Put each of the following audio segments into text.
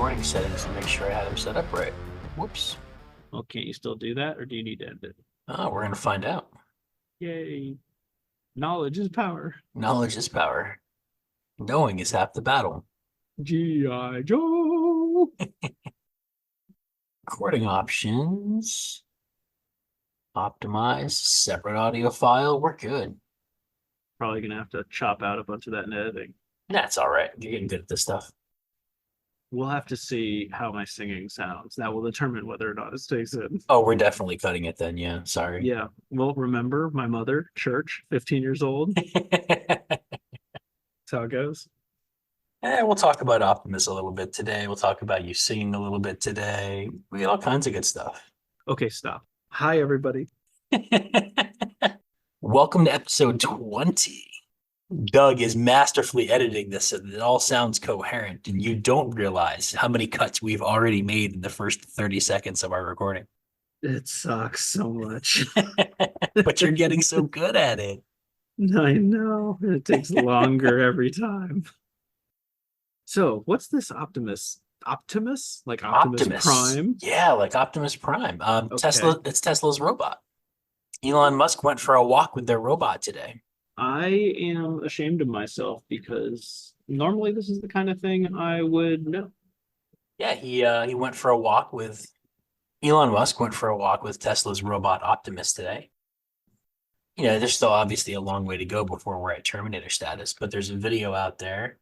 recording settings to make sure I had them set up right. Whoops. Well, can't you still do that, or do you need to end it? Oh, we're going to find out. Yay. Knowledge is power. Knowledge is power. Knowing is half the battle. G.I. Joe. Recording options. Optimize. Separate audio file. We're good. Probably going to have to chop out a bunch of that in editing. That's all right. You're getting good at this stuff. We'll have to see how my singing sounds. That will determine whether or not it stays in. Oh, we're definitely cutting it then. Yeah, sorry. Yeah. Well, remember my mother, church, 15 years old. That's how it goes. We'll talk about Optimus a little bit today. We'll talk about you singing a little bit today. We got all kinds of good stuff. Okay, stop. Hi, everybody. Welcome to episode 20. Doug is masterfully editing this so that it all sounds coherent, and you don't realize how many cuts we've already made in the first 30 seconds of our recording. It sucks so much. But you're getting so good at it. I know. It takes longer every time. So, what's this Optimus? Optimus? Like Optimus Prime? Yeah, like Optimus Prime. Okay. It's Tesla's robot. Elon Musk went for a walk with their robot today. I am ashamed of myself because normally this is the kind of thing I would know. Yeah, he went for a walk with Elon Musk went for a walk with Tesla's robot Optimus today. You know, there's still obviously a long way to go before we're at Terminator status, but there's a video out there.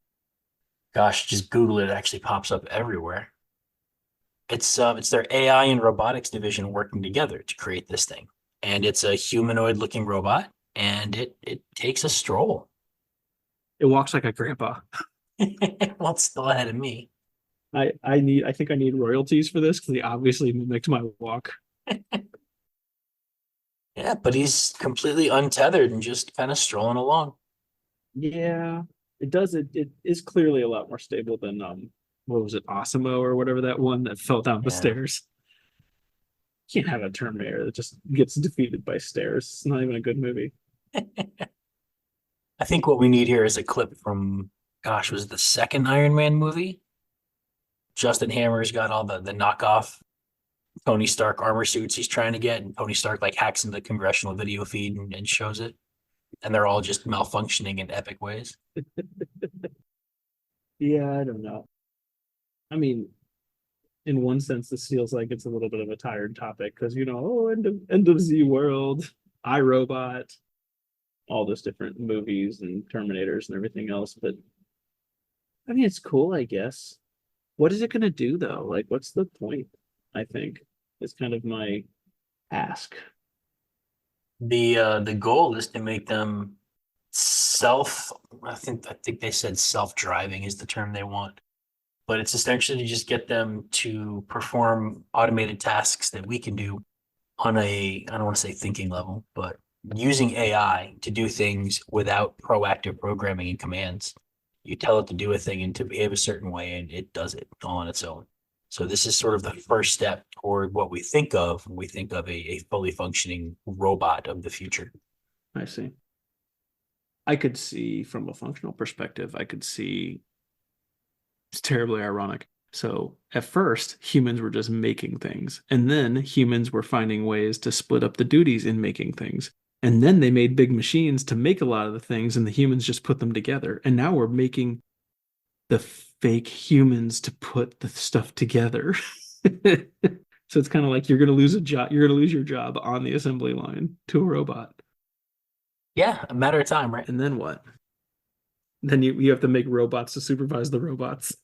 Gosh, just Google it, it actually pops up everywhere. It's their AI and robotics division working together to create this thing. And it's a humanoid looking robot, and it takes a stroll. It walks like a grandpa. Well, it's still ahead of me. I think I need royalties for this because he obviously mimicked my walk. Yeah, but he's completely untethered and just kind of strolling along. Yeah, it does. It is clearly a lot more stable than what was it, Osimo or whatever that one that fell down the Yeah. stairs. Can't have a Terminator that just gets defeated by stairs. It's not even a good movie. I think what we need here is a clip from, gosh, was it the second Iron Man movie? Justin Hammer's got all the knockoff Tony Stark armor suits he's trying to get, and Tony Stark like hacks into the congressional video feed and shows it. And they're all just malfunctioning in epic ways. Yeah, I don't know. I mean, in one sense, this feels like it's a little bit of a tired topic because end of Z World, iRobot, all those different movies and Terminators and everything else. But I mean, it's cool, I guess. What is it going to do though? Like, what's the point? I think is kind of my ask. The goal is to make them self. I think they said self-driving is the term they want, but it's essentially to just get them to perform automated tasks that we can do on a, I don't want to say thinking level, but using AI to do things without proactive programming and commands. You tell it to do a thing and to behave a certain way, and it does it all on its own. So this is sort of the first step toward what we think of when we think of a fully functioning robot of the future. I see. I could see from a functional perspective, I could see it's terribly ironic. So at first, humans were just making things, and then humans were finding ways to split up the duties in making things. And then they made big machines to make a lot of the things, and the humans just put them together. And now we're making the fake humans to put the stuff together. So it's kind of like you're going to lose a job. You're going to lose your job on the assembly line to a robot. Yeah, a matter of time, right? And then what? Then you have to make robots to supervise the robots.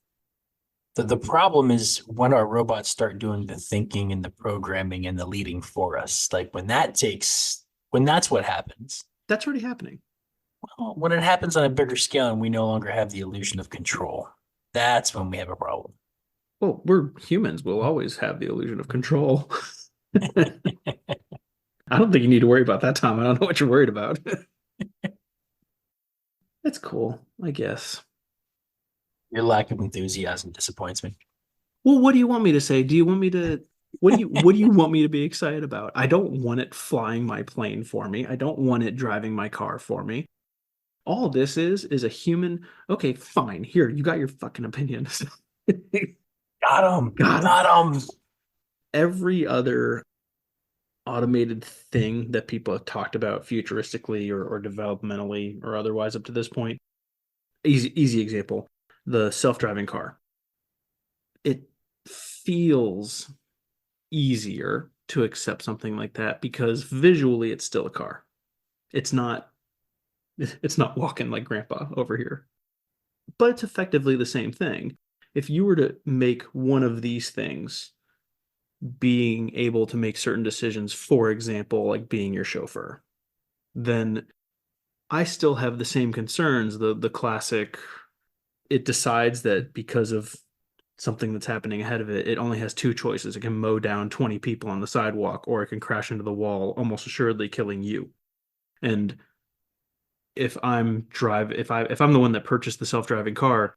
The problem is when our robots start doing the thinking and the programming and the leading for us. Like when that's what happens. That's already happening. Well, when it happens on a bigger scale and we no longer have the illusion of control, that's when we have a problem. Well, we're humans. We'll always have the illusion of control. I don't think you need to worry about that, Tom. I don't know what you're worried about. That's cool, I guess. Your lack of enthusiasm disappoints me. Well, what do you want me to say? Do you want me to what do you want me to be excited about? I don't want it flying my plane for me. I don't want it driving my car for me. All this is a human. Okay, fine. Here, you got your fucking opinion. Got him. Got him. Got him. Every other automated thing that people have talked about futuristically or developmentally or otherwise up to this point, easy example, the self-driving car. It feels easier to accept something like that because visually it's still a car. It's not walking like grandpa over here. But it's effectively the same thing. If you were to make one of these things being able to make certain decisions, for example, like being your chauffeur, then I still have the same concerns. The classic, it decides that because of something that's happening ahead of it, it only has two choices. It can mow down 20 people on the sidewalk, or it can crash into the wall, almost assuredly killing you. And if I'm the one that purchased the self-driving car,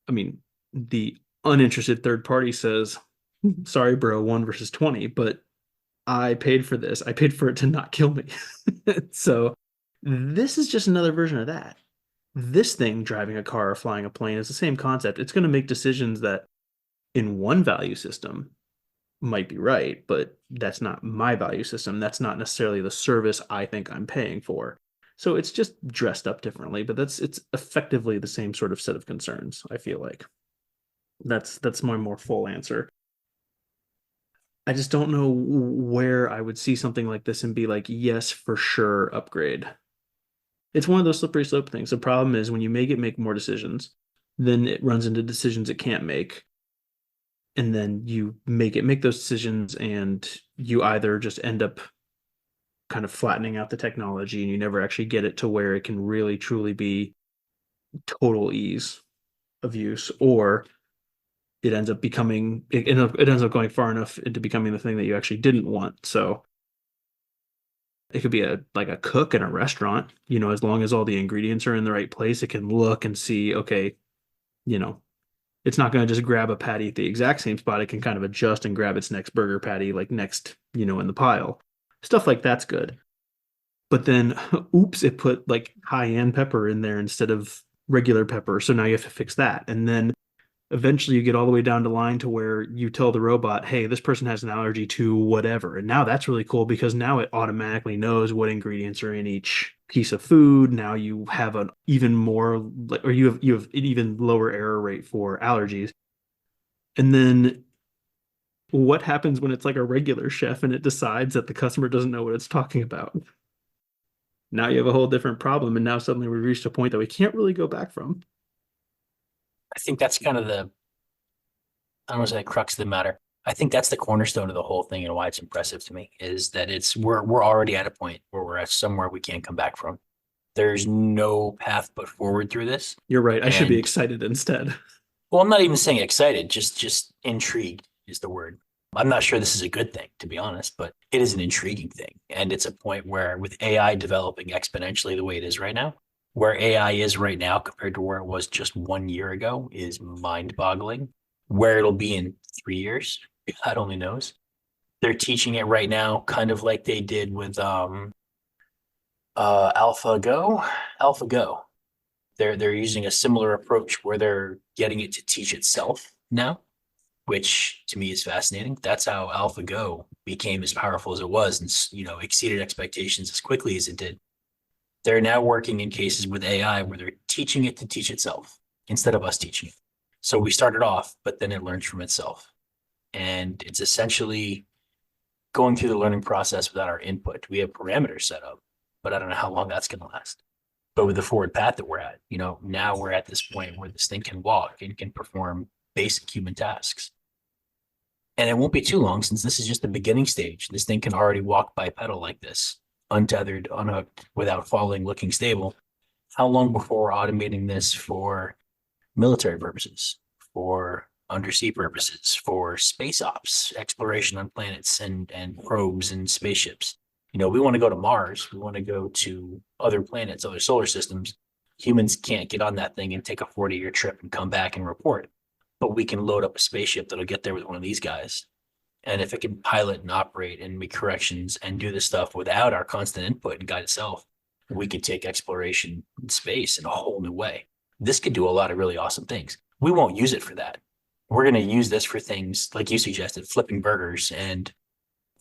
I mean, the uninterested third party says, sorry, bro, 1 versus 20, but I paid for this. I paid for it to not kill me. So this is just another version of that. This thing, driving a car or flying a plane, is the same concept. It's going to make decisions that in one value system might be right, but that's not my value system. That's not necessarily the service I think I'm paying for. So it's just dressed up differently, but it's effectively the same sort of set of concerns, I feel like. That's my more full answer. I just don't know where I would see something like this and be like, yes, for sure, upgrade. It's one of those slippery slope things. The problem is when you make it make more decisions, then it runs into decisions it can't make. And then you make it make those decisions, and you either just end up kind of flattening out the technology and you never actually get it to where it can really truly be total ease of use, or it ends up going far enough into becoming the thing that you actually didn't want. So it could be like a cook in a restaurant, as long as all the ingredients are in the right place, it can look and see, okay, you know, it's not going to just grab a patty at the exact same spot. It can kind of adjust and grab its next burger patty, like next, in the pile. Stuff like that's good. But then, oops, it put like high-end pepper in there instead of regular pepper. So now you have to fix that. And then eventually you get all the way down the line to where you tell the robot, hey, this person has an allergy to whatever. And now that's really cool because now it automatically knows what ingredients are in each piece of food. Now you have an even more, or you have an even lower error rate for allergies. And then what happens when it's like a regular chef and it decides that the customer doesn't know what it's talking about? Now you have a whole different problem. And now suddenly we've reached a point that we can't really go back from. I think that's kind of I don't want to say the crux of the matter. I think that's the cornerstone of the whole thing and why it's impressive to me is that we're already at a point where we're at somewhere we can't come back from. There's no path but forward through this. You're right. I should be And excited instead. well, I'm not even saying excited, just intrigued is the word. I'm not sure this is a good thing, to be honest, but it is an intriguing thing. And it's a point where with AI developing exponentially the way it is right now, where AI is right now compared to where it was just 1 year ago is mind-boggling. Where it'll be in 3 years, God only knows. They're teaching it right now, kind of like they did with AlphaGo. AlphaGo. They're using a similar approach where they're getting it to teach itself now, which to me is fascinating. That's how AlphaGo became as powerful as it was and exceeded expectations as quickly as it did. They're now working in cases with AI where they're teaching it to teach itself instead of us teaching it. So we started off, but then it learns from itself. And it's essentially going through the learning process without our input. We have parameters set up, but I don't know how long that's going to last. But with the forward path that we're at, now we're at this point where this thing can walk and can perform basic human tasks. And it won't be too long since this is just the beginning stage. This thing can already walk bipedal like this, untethered, unhooked, without falling, looking stable. How long before we're automating this for military purposes, for undersea purposes, for space ops, exploration on planets and probes and spaceships? We want to go to Mars. We want to go to other planets, other solar systems. Humans can't get on that thing and take a 40-year trip and come back and report. But we can load up a spaceship that'll get there with one of these guys. And if it can pilot and operate and make corrections and do this stuff without our constant input and guide itself, we could take exploration in space in a whole new way. This could do a lot of really awesome things. We won't use it for that. we're going to use this for things like you suggested, flipping burgers and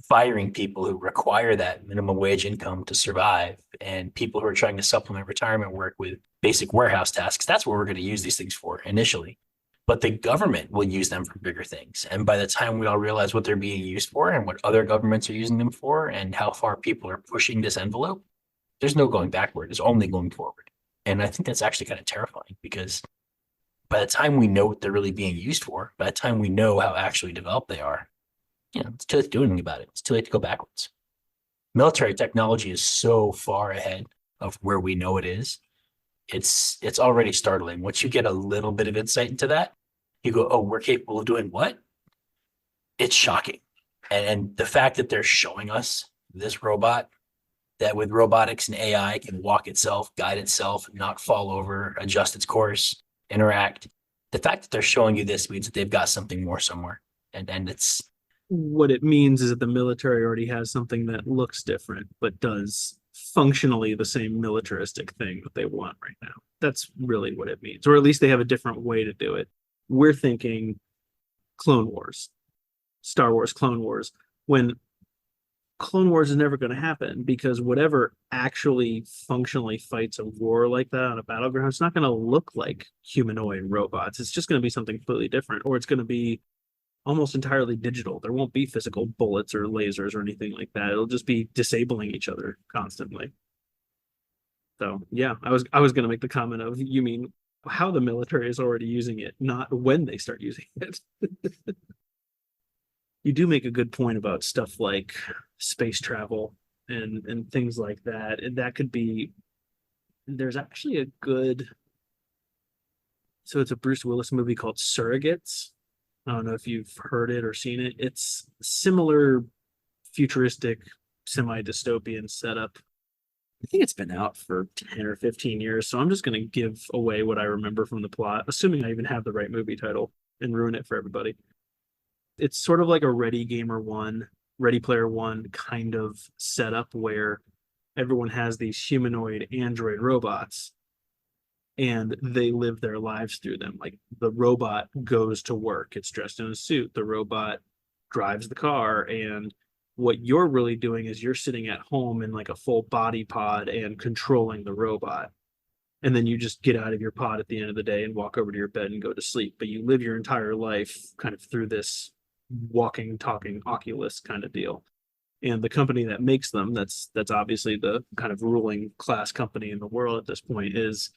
firing people who require that minimum wage income to survive, and people who are trying to supplement retirement work with basic warehouse tasks. That's what we're going to use these things for initially. But the government will use them for bigger things. And by the time we all realize what they're being used for and what other governments are using them for and how far people are pushing this envelope, there's no going backward. There's only going forward. And I think that's actually kind of terrifying because by the time we know what they're really being used for, by the time we know how actually developed they are, it's too late to do anything about it. It's too late to go backwards. Military technology is so far ahead of where we know it is. It's already startling. Once you get a little bit of insight into that, you go, "Oh, we're capable of doing what?" It's shocking. And the fact that they're showing us this robot that with robotics and AI can walk itself, guide itself, not fall over, adjust its course, interact. The fact that they're showing you this means that they've got something more somewhere. And it's What it means is that the military already has something that looks different, but does functionally the same militaristic thing that they want right now. That's really what it means, or at least they have a different way to do it. We're thinking Clone Wars, Star Wars Clone Wars, when Clone Wars is never going to happen because whatever actually functionally fights a war like that on a battleground, it's not going to look like humanoid robots. It's just going to be something completely different, or it's going to be almost entirely digital. There won't be physical bullets or lasers or anything like that. It'll just be disabling each other constantly. So yeah, I was going to make the comment of you mean how the military is already using it, not when they start using it. You do make a good point about stuff like space travel and things like that. And that could be there's actually a good so it's a Bruce Willis movie called Surrogates. I don't know if you've heard it or seen it. It's similar futuristic semi-dystopian setup. I think it's been out for 10 or 15 years, so I'm just going to give away what I remember from the plot, assuming I even have the right movie title and ruin it for everybody. It's sort of like a Ready Player One kind of setup where everyone has these humanoid android robots and they live their lives through them. Like the robot goes to work, it's dressed in a suit, the robot drives the car, and what you're really doing is you're sitting at home in like a full body pod and controlling the robot. And then you just get out of your pod at the end of the day and walk over to your bed and go to sleep. But you live your entire life kind of through this walking, talking Oculus kind of deal. And the company that makes them, that's obviously the kind of ruling class company in the world at this point, is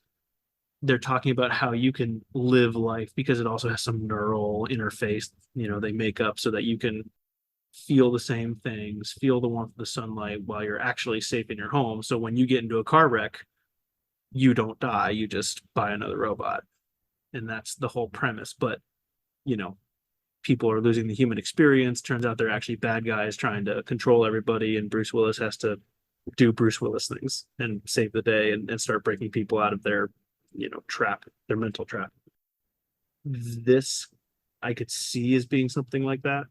they're talking about how you can live life because it also has some neural interface, they make up so that you can feel the same things, feel the warmth of the sunlight while you're actually safe in your home. So when you get into a car wreck, you don't die, you just buy another robot. And that's the whole premise. But, you know, people are losing the human experience. Turns out they're actually bad guys trying to control everybody. And Bruce Willis has to do Bruce Willis things and save the day and start breaking people out of their, trap, their mental trap. This I could see as being something like that.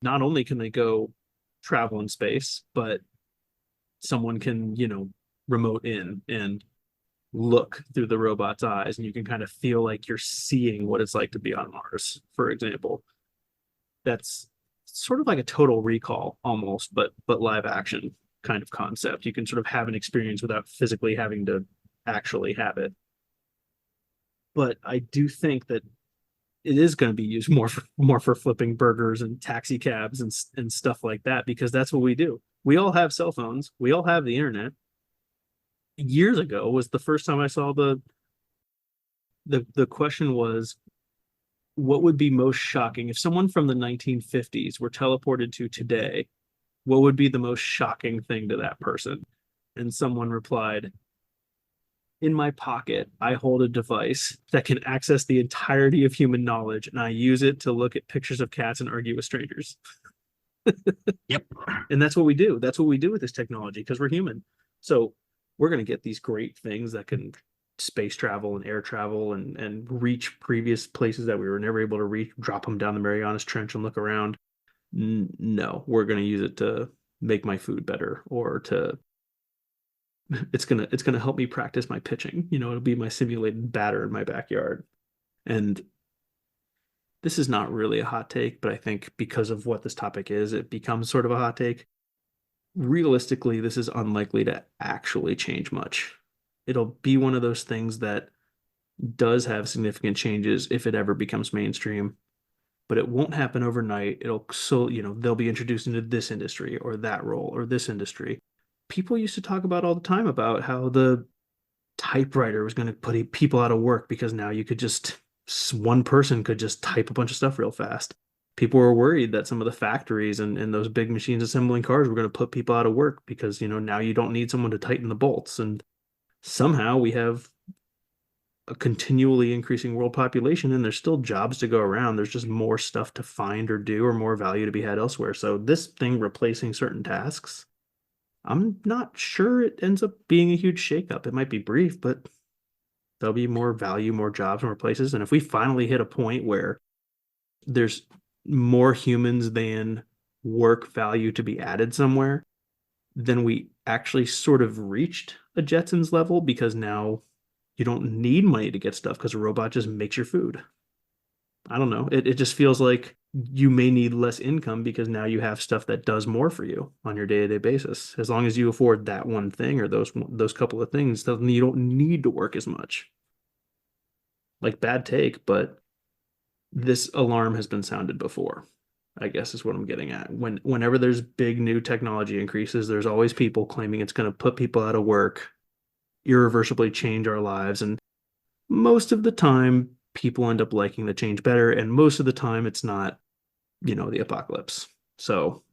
Not only can they go travel in space, but someone can, remote in and look through the robot's eyes, and you can kind of feel like you're seeing what it's like to be on Mars, for example. That's sort of like a Total Recall almost, but live action kind of concept. You can sort of have an experience without physically having to actually have it. But I do think that it is going to be used more for flipping burgers and taxi cabs and stuff like that, because that's what we do. We all have cell phones. We all have the internet. Years ago was the first time I saw the question was, what would be most shocking if someone from the 1950s were teleported to today? What would be the most shocking thing to that person? And someone replied, in my pocket, I hold a device that can access the entirety of human knowledge, and I use it to look at pictures of cats and argue with strangers. Yep. And that's what we do. That's what we do with this technology because we're human. So we're going to get these great things that can space travel and air travel and reach previous places that we were never able to reach, drop them down the Marianas Trench and look around. No, we're going to use it to make my food better, or to it's gonna help me practice my pitching. It'll be my simulated batter in my backyard. And this is not really a hot take, but I think because of what this topic is, it becomes sort of a hot take. Realistically, this is unlikely to actually change much. It'll be one of those things that does have significant changes if it ever becomes mainstream, but it won't happen overnight. It'll they'll be introduced into this industry or that role or this industry. People used to talk about all the time about how the typewriter was going to put people out of work because now you could just one person could just type a bunch of stuff real fast. People were worried that some of the factories and those big machines assembling cars were going to put people out of work because now you don't need someone to tighten the bolts. And somehow we have a continually increasing world population and there's still jobs to go around. There's just more stuff to find or do or more value to be had elsewhere. So this thing replacing certain tasks, I'm not sure it ends up being a huge shakeup. It might be brief, but there'll be more value, more jobs, more places. And if we finally hit a point where there's more humans than work value to be added somewhere, then we actually sort of reached a Jetsons level because now you don't need money to get stuff because a robot just makes your food. I don't know. It just feels like you may need less income because now you have stuff that does more for you on your day-to-day basis. As long as you afford that one thing or those couple of things, then you don't need to work as much. Like bad take, but this alarm has been sounded before. I guess is what I'm getting at. Whenever there's big new technology increases, there's always people claiming it's going to put people out of work, irreversibly change our lives, and most of the time people end up liking the change better, and most of the time it's not, the apocalypse. So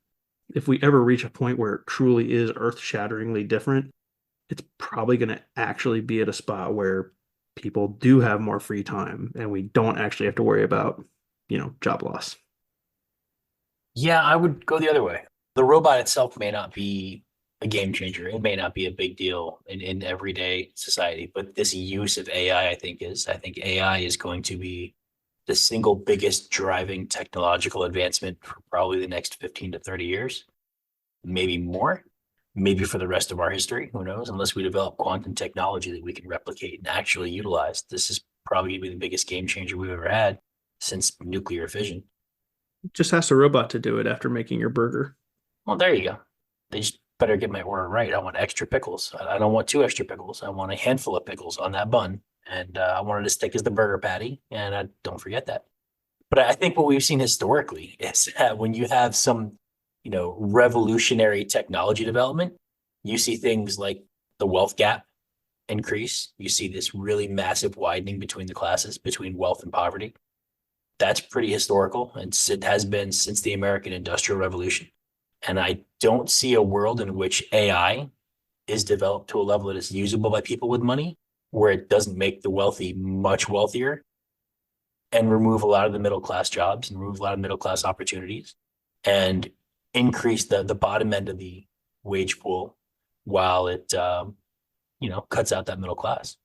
if we ever reach a point where it truly is earth-shatteringly different, it's probably going to actually be at a spot where people do have more free time and we don't actually have to worry about, job loss. Yeah, I would go the other way. The robot itself may not be a game changer. It may not be a big deal in everyday society, but this use of AI, I think is. I think AI is going to be the single biggest driving technological advancement for probably the next 15 to 30 years, maybe more, maybe for the rest of our history. Who knows? Unless we develop quantum technology that we can replicate and actually utilize. This is probably going to be the biggest game changer we've ever had since nuclear fission. Just ask a robot to do it after making your burger. Well, there you go. They just better get my order right. I want extra pickles. I don't want two extra pickles. I want a handful of pickles on that bun. And I wanted to stick as the burger patty. And don't forget that. But I think what we've seen historically is that when you have some, revolutionary technology development, you see things like the wealth gap increase. You see this really massive widening between the classes, between wealth and poverty. That's pretty historical. And it has been since the American Industrial Revolution. And I don't see a world in which AI is developed to a level that is usable by people with money, where it doesn't make the wealthy much wealthier and remove a lot of the middle class jobs and remove a lot of middle class opportunities and increase the bottom end of the wage pool while it cuts out that middle class.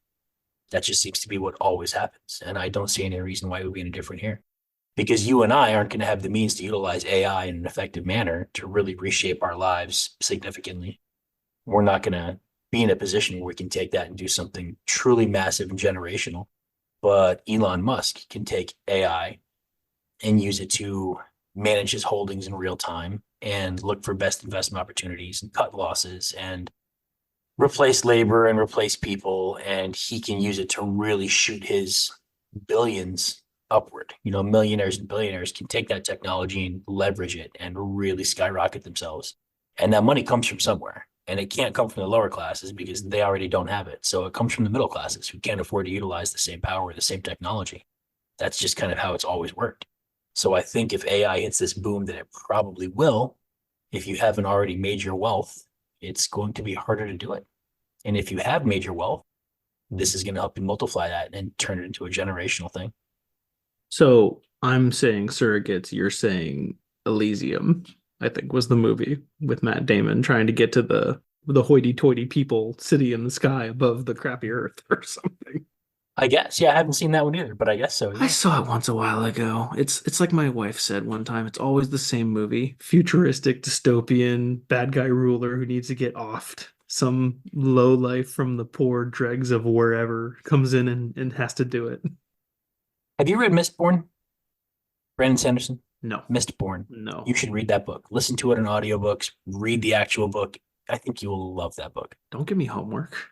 That just seems to be what always happens. And I don't see any reason why it would be any different here. Because you and I aren't going to have the means to utilize AI in an effective manner to really reshape our lives significantly. We're not going to be in a position where we can take that and do something truly massive and generational. But Elon Musk can take AI and use it to manage his holdings in real time and look for best investment opportunities and cut losses and replace labor and replace people. And he can use it to really shoot his billions upward. Millionaires and billionaires can take that technology and leverage it and really skyrocket themselves. And that money comes from somewhere. And it can't come from the lower classes because they already don't have it. So it comes from the middle classes who can't afford to utilize the same power, the same technology. That's just kind of how it's always worked. So I think if AI hits this boom that it probably will, if you haven't already made your wealth, it's going to be harder to do it. And if you have made your wealth, this is going to help you multiply that and turn it into a generational thing. So I'm saying surrogates, you're saying Elysium, I think was the movie with Matt Damon trying to get to the hoity-toity people city in the sky above the crappy earth or something. I guess. Yeah, I haven't seen that one either, but I guess so. I Yeah. saw it once a while ago. It's like my wife said one time, it's always the same movie. Futuristic, dystopian, bad guy ruler who needs to get offed. Some low life from the poor dregs of wherever comes in and has to do it. Have you read Mistborn? Brandon Sanderson, No, Mistborn. no. You should read that book. Listen to it in audiobooks. Read the actual book. I think you will love that book. Don't give me homework.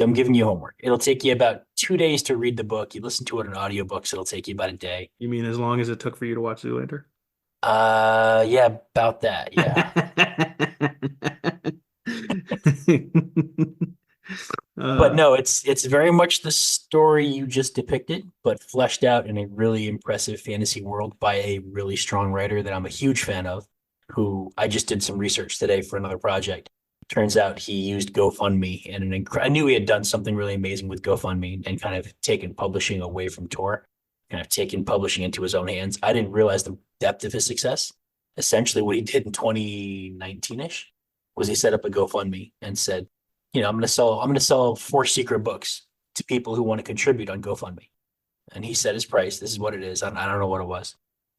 I'm giving you homework. It'll take you about 2 days to read the book. You listen to it in audiobooks. It'll take you about a day. You mean as long as it took for you to watch Zoolander? Yeah, about that. Yeah. But uh, no, it's very much the story you just depicted, but fleshed out in a really impressive fantasy world by a really strong writer that I'm a huge fan of, who I just did some research today for another project. Turns out he used GoFundMe and I knew he had done something really amazing with GoFundMe and kind of taken publishing away from Tor, kind of taken publishing into his own hands. I didn't realize the depth of his success. Essentially, what he did in 2019-ish was he set up a GoFundMe and said, I'm gonna sell 4 secret books to people who want to contribute on GoFundMe. And he set his price. This is what it is. I don't know what it was,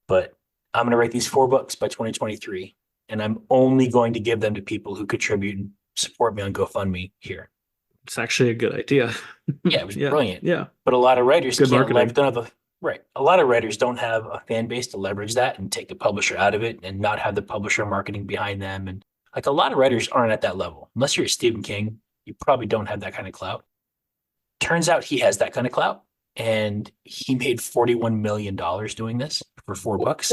but I'm gonna write these 4 books by 2023, and I'm only going to give them to people who contribute and support me on GoFundMe here. it's actually a good idea. Yeah, it was Yeah, brilliant. yeah. But a lot of writers Good can't marketing. don't have a right. A lot of writers don't have a fan base to leverage that and take the publisher out of it and not have the publisher marketing behind them. And like a lot of writers aren't at that level. Unless you're Stephen King, you probably don't have that kind of clout. Turns out he has that kind of clout, and he made $41 million doing this for 4 books.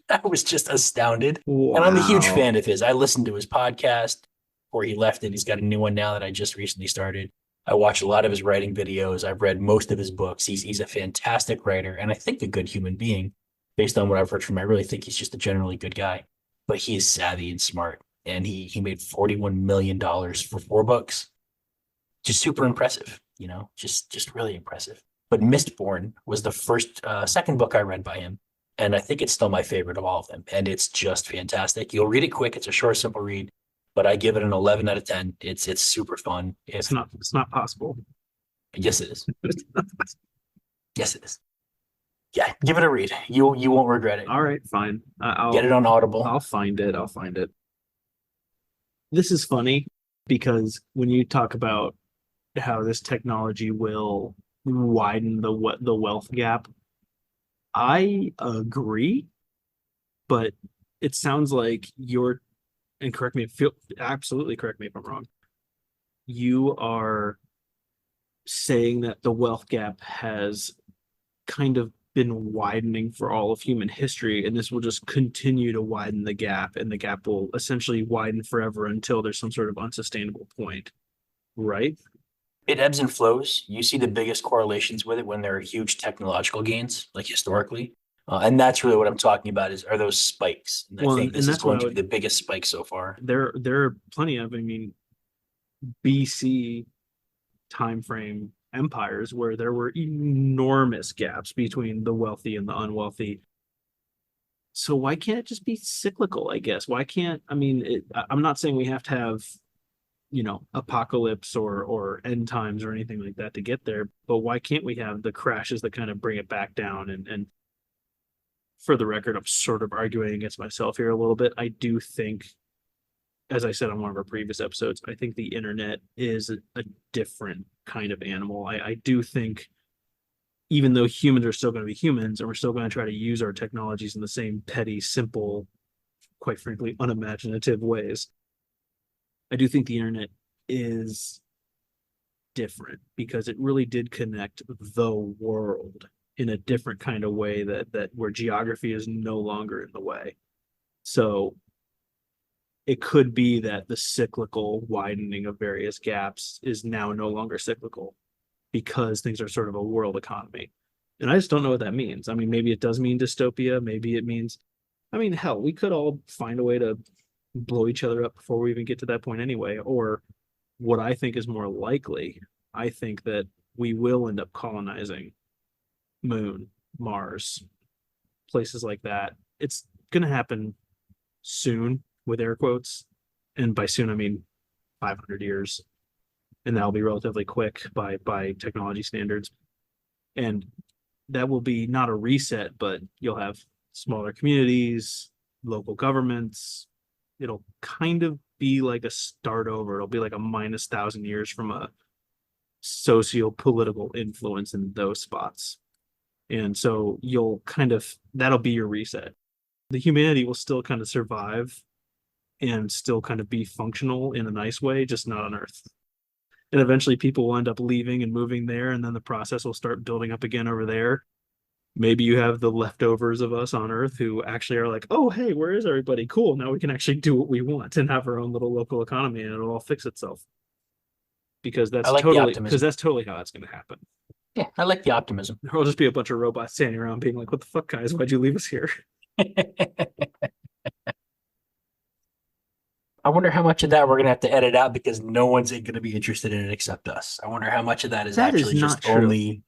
I was just astounded. And I'm a huge Wow. fan of his. I listened to his podcast before he left it. He's got a new one now that I just recently started. I watch a lot of his writing videos. I've read most of his books. He's a fantastic writer and I think a good human being based on what I've heard from him. I really think he's just a generally good guy, but he is savvy and smart. And he made $41 million for 4 books. Just super impressive, just really impressive. But Mistborn was the second book I read by him. And I think it's still my favorite of all of them. And it's just fantastic. You'll read it quick. It's a short, simple read, but I give it an 11 out of 10. It's super fun. It's not possible. Yes, it is. Yes, it is. Yeah, give it a read. You won't regret it. All right, fine. Get it on Audible. I'll find it. I'll find it. This is funny because when you talk about how this technology will widen the wealth gap, I agree, but it sounds like you're, and absolutely correct me if I'm wrong. You are saying that the wealth gap has kind of been widening for all of human history, and this will just continue to widen the gap, and the gap will essentially widen forever until there's some sort of unsustainable point, right? It ebbs and flows. You see the biggest correlations with it when there are huge technological gains, like historically. And that's really what I'm talking about are those spikes. And I think this is going to be the biggest spike so far. There are plenty of, I mean, BC timeframe empires where there were enormous gaps between the wealthy and the unwealthy. So why can't it just be cyclical, I guess? Why can't, I mean, I'm not saying we have to have, apocalypse or end times or anything like that to get there, but why can't we have the crashes that kind of bring it back down? And for the record, I'm sort of arguing against myself here a little bit. I do think, as I said on one of our previous episodes, I think the internet is a different kind of animal. I do think, even though humans are still going to be humans and we're still going to try to use our technologies in the same petty, simple, quite frankly, unimaginative ways, I do think the internet is different because it really did connect the world in a different kind of way that where geography is no longer in the way. So it could be that the cyclical widening of various gaps is now no longer cyclical because things are sort of a world economy. And I just don't know what that means. I mean, maybe it does mean dystopia. Maybe it means, I mean, hell, we could all find a way to blow each other up before we even get to that point anyway. Or what I think is more likely, I think that we will end up colonizing Moon, Mars, places like that. It's going to happen soon, with air quotes. And by soon, I mean 500 years. And that'll be relatively quick by technology standards. And that will be not a reset, but you'll have smaller communities, local governments. It'll kind of be like a start over. It'll be like a minus 1,000 years from a socio-political influence in those spots. And so you'll kind of, that'll be your reset. The humanity will still kind of survive and still kind of be functional in a nice way, just not on Earth. And eventually people will end up leaving and moving there, and then the process will start building up again over there. Maybe you have the leftovers of us on Earth who actually are like, oh, hey, where is everybody? Cool. Now we can actually do what we want and have our own little local economy, and it'll all fix itself. I like the Because optimism. that's totally how it's going to happen. Yeah, I like the optimism. There'll just be a bunch of robots standing around being like, what the fuck, guys? Why'd you leave us here? I wonder how much of that we're gonna have to edit out because no one's gonna be interested in it except us. I wonder how much of that is That is actually not just true. only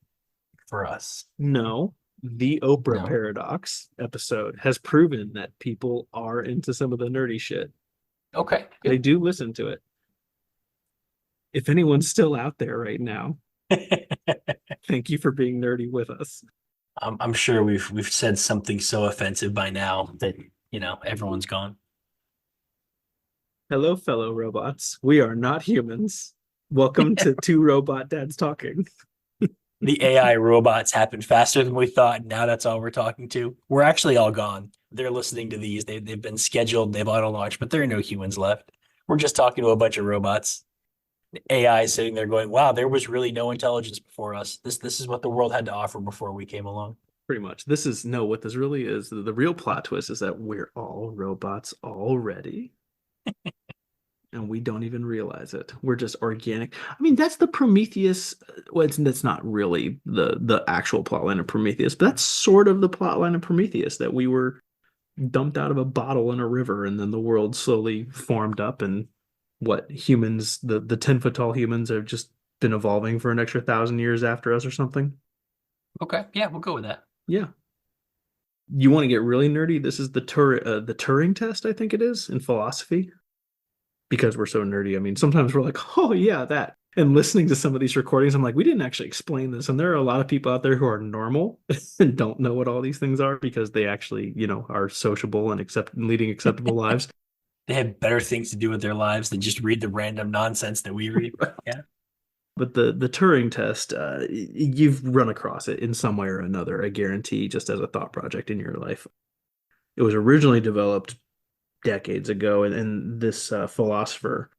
for us. No, the Oprah No. Paradox episode has proven that people are into some of the nerdy shit. Okay, They good. do listen to it. If anyone's still out there right now, thank you for being nerdy with us. I'm sure we've said something so offensive by now that everyone's gone. Hello, fellow robots. We are not humans. Welcome to Two Robot Dads Talking. The AI robots happened faster than we thought. And now that's all we're talking to. We're actually all gone. They're listening to these. They've been scheduled. They've auto launched, but there are no humans left. We're just talking to a bunch of robots. AI is sitting there going, "Wow, there was really no intelligence before us. This is what the world had to offer before we came along." Pretty much. This is no, what this really is. The real plot twist is that we're all robots already. And we don't even realize it. We're just organic. I mean, that's the Prometheus. Well, that's not really the actual plotline of Prometheus, but that's sort of the plotline of Prometheus, that we were dumped out of a bottle in a river, and then the world slowly formed up, and what humans, the 10-foot tall humans, have just been evolving for an extra 1,000 years after us or something. Okay, yeah, we'll go with that. Yeah. You want to get really nerdy? This is the Turing test, I think it is, in philosophy. Because we're so nerdy. I mean, sometimes we're like, oh yeah, that. And listening to some of these recordings, I'm like, we didn't actually explain this. And there are a lot of people out there who are normal and don't know what all these things are because they actually, are sociable and leading acceptable lives. They have better things to do with their lives than just read the random nonsense that we read. Yeah. But the Turing test, you've run across it in some way or another, I guarantee, just as a thought project in your life. It was originally developed decades ago, and this philosopher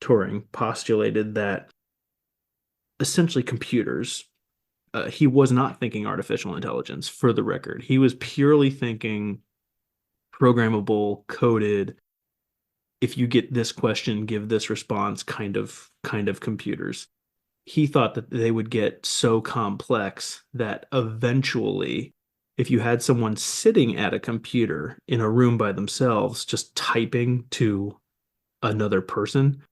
Turing postulated that essentially computers. He was not thinking artificial intelligence, for the record. He was purely thinking programmable, coded. If you get this question, give this response, kind of computers. He thought that they would get so complex that eventually, if you had someone sitting at a computer in a room by themselves, just typing to another person,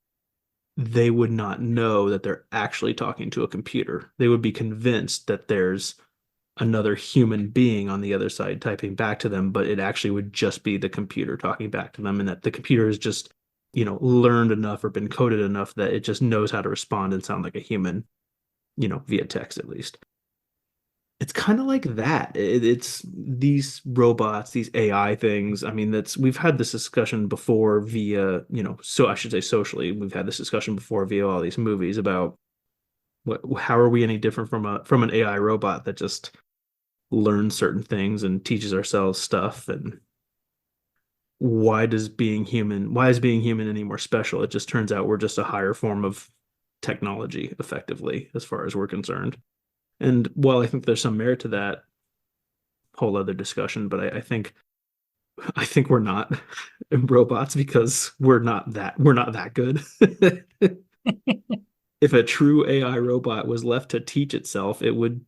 they would not know that they're actually talking to a computer. They would be convinced that there's another human being on the other side typing back to them, but it actually would just be the computer talking back to them, and that the computer has just, learned enough or been coded enough that it just knows how to respond and sound like a human, via text at least. It's kind of like that. It's these robots, these AI things. I mean, we've had this discussion before via, so I should say socially, we've had this discussion before via all these movies about how are we any different from an AI robot that just learns certain things and teaches ourselves stuff, and why is being human any more special? It just turns out we're just a higher form of technology, effectively, as far as we're concerned. And while I think there's some merit to that, whole other discussion, but I think we're not robots because we're not that good. If a true AI robot was left to teach itself, it would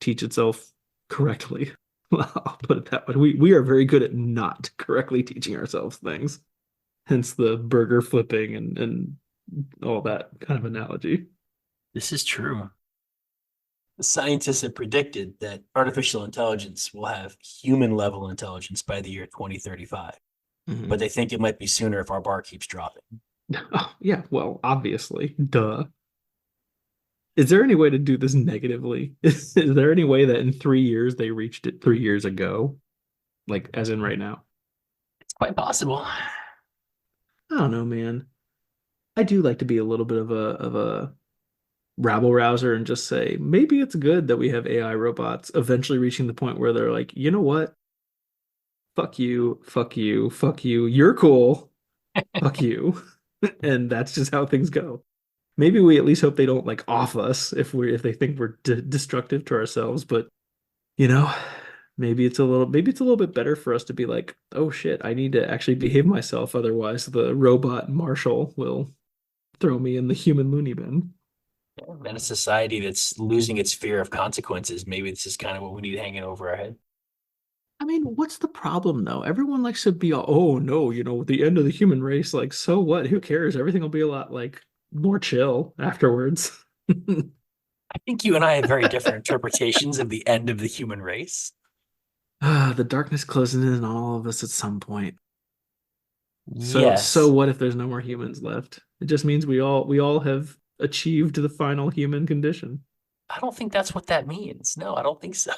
teach itself correctly. Well, I'll put it that way. We are very good at not correctly teaching ourselves things. Hence the burger flipping and all that kind of analogy. This is true. The scientists have predicted that artificial intelligence will have human level intelligence by the year 2035, Mhm. but they think it might be sooner if our bar keeps dropping. Oh, yeah, well, obviously, duh. Is there any way to do this negatively? Is there any way that in 3 years they reached it 3 years ago? Like, as in right now? It's quite possible. I don't know, man. I do like to be a little bit of a rabble rouser and just say, maybe it's good that we have AI robots eventually reaching the point where they're like, you know what? Fuck you, fuck you, fuck you. You're cool. Fuck you. And that's just how things go. Maybe we at least hope they don't like off us if they think we're destructive to ourselves, but you know, maybe it's a little bit better for us to be like, oh shit, I need to actually behave myself, otherwise the robot marshal will throw me in the human loony bin. In a society that's losing its fear of consequences, maybe this is kind of what we need hanging over our head. I mean, what's the problem though? Everyone likes to be all, oh no, the end of the human race, like so what? Who cares? Everything will be a lot like more chill afterwards. I think you and I have very different interpretations of the end of the human race. The darkness closing in on all of us at some point. So Yes. what if there's no more humans left? It just means we all have achieved the final human condition. I don't think that's what that means. No, I don't think so.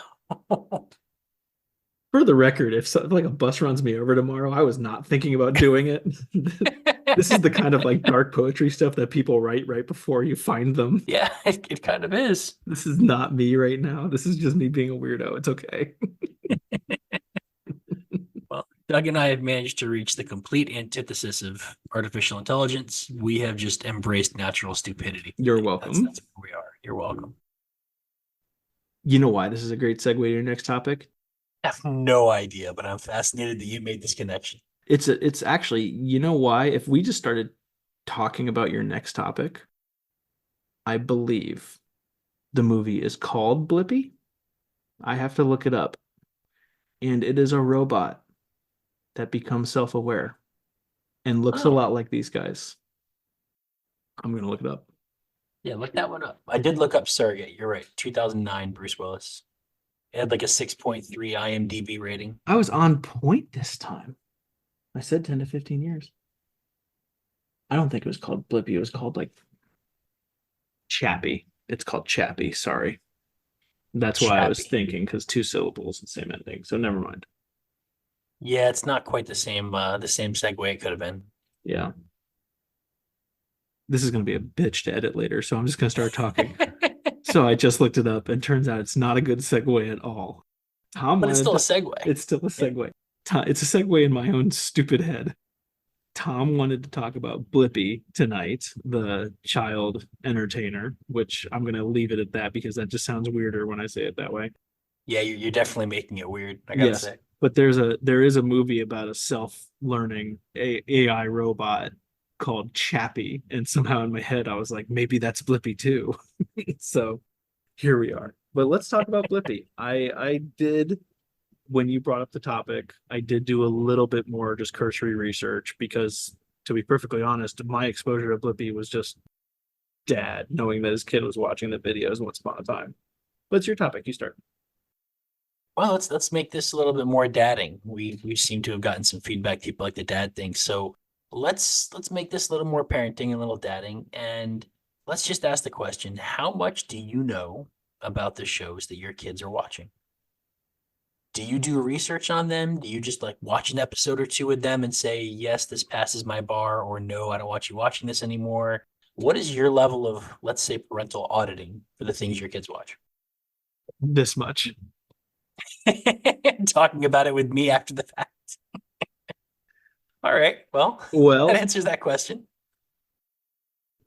For the record, if like a bus runs me over tomorrow, I was not thinking about doing it. This is the kind of like dark poetry stuff that people write right before you find them. Yeah, it kind of is. This is not me right now. This is just me being a weirdo. It's okay. Well, Doug and I have managed to reach the complete antithesis of artificial intelligence. We have just embraced natural stupidity. You're That's welcome. that's where we are. You're welcome. You know why this is a great segue to your next topic? I have no idea, but I'm fascinated that you made this connection. It's actually, you know why? If we just started talking about your next topic, I believe the movie is called Blippy. I have to look it up. And it is a robot that becomes self-aware and looks a Oh, lot like these guys. I'm gonna look it up. yeah, look that one up. I did look up Surrogate. You're right. 2009, Bruce Willis. It had like a 6.3 IMDb rating. I was on point this time. I said 10 to 15 years. I don't think it was called Blippy. It was called like Chappie. It's called Chappie. Sorry. That's why I was Chappie. thinking because two syllables and same ending. So never mind. Yeah, it's not quite the same segue it could have been. Yeah. This is going to be a bitch to edit later. So I'm just going to start talking. So I just looked it up and turns out it's not a good segue at all. Tom But it's wanted still a to, segue. it's still a Yeah. segue. It's a segue in my own stupid head. Tom wanted to talk about Blippy tonight, the child entertainer, which I'm going to leave it at that because that just sounds weirder when I say it that way. Yeah, you're definitely making it weird, I gotta Yes, say. but there is a movie about a self-learning AI robot called Chappie, and somehow in my head I was like, maybe that's Blippy too. So here we are. But let's talk about Blippy. I did when you brought up the topic, I did do a little bit more just cursory research because, to be perfectly honest, my exposure to Blippy was just dad knowing that his kid was watching the videos once upon a time. But it's your topic. You start. Well, let's make this a little bit more dadding. We seem to have gotten some feedback. People like the dad thing. So let's make this a little more parenting, a little dadding, and let's just ask the question: how much do you know about the shows that your kids are watching? Do you do research on them? Do you just like watch an episode or two with them and say, yes, this passes my bar, or no, I don't want you watching this anymore? What is your level of, let's say, parental auditing for the things your kids watch? This much. Talking about it with me after the fact. All right. Well, that Well, answers that question.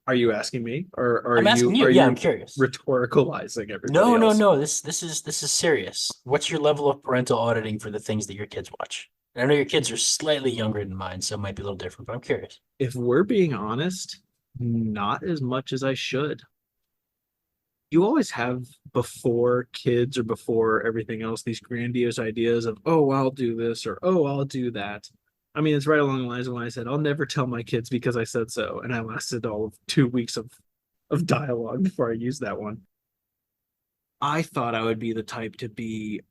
are you asking me, or are I'm asking you you. are Yeah, I'm you curious. rhetoricalizing everybody No, no, else? no. This is serious. What's your level of parental auditing for the things that your kids watch? And I know your kids are slightly younger than mine, so it might be a little different, but I'm curious. If we're being honest, not as much as I should. You always have before kids or before everything else these grandiose ideas of, oh, I'll do this or oh, I'll do that. I mean, it's right along the lines of when I said I'll never tell my kids because I said so, and I lasted all of 2 weeks of dialogue before I used that one. I thought I would be the type to be,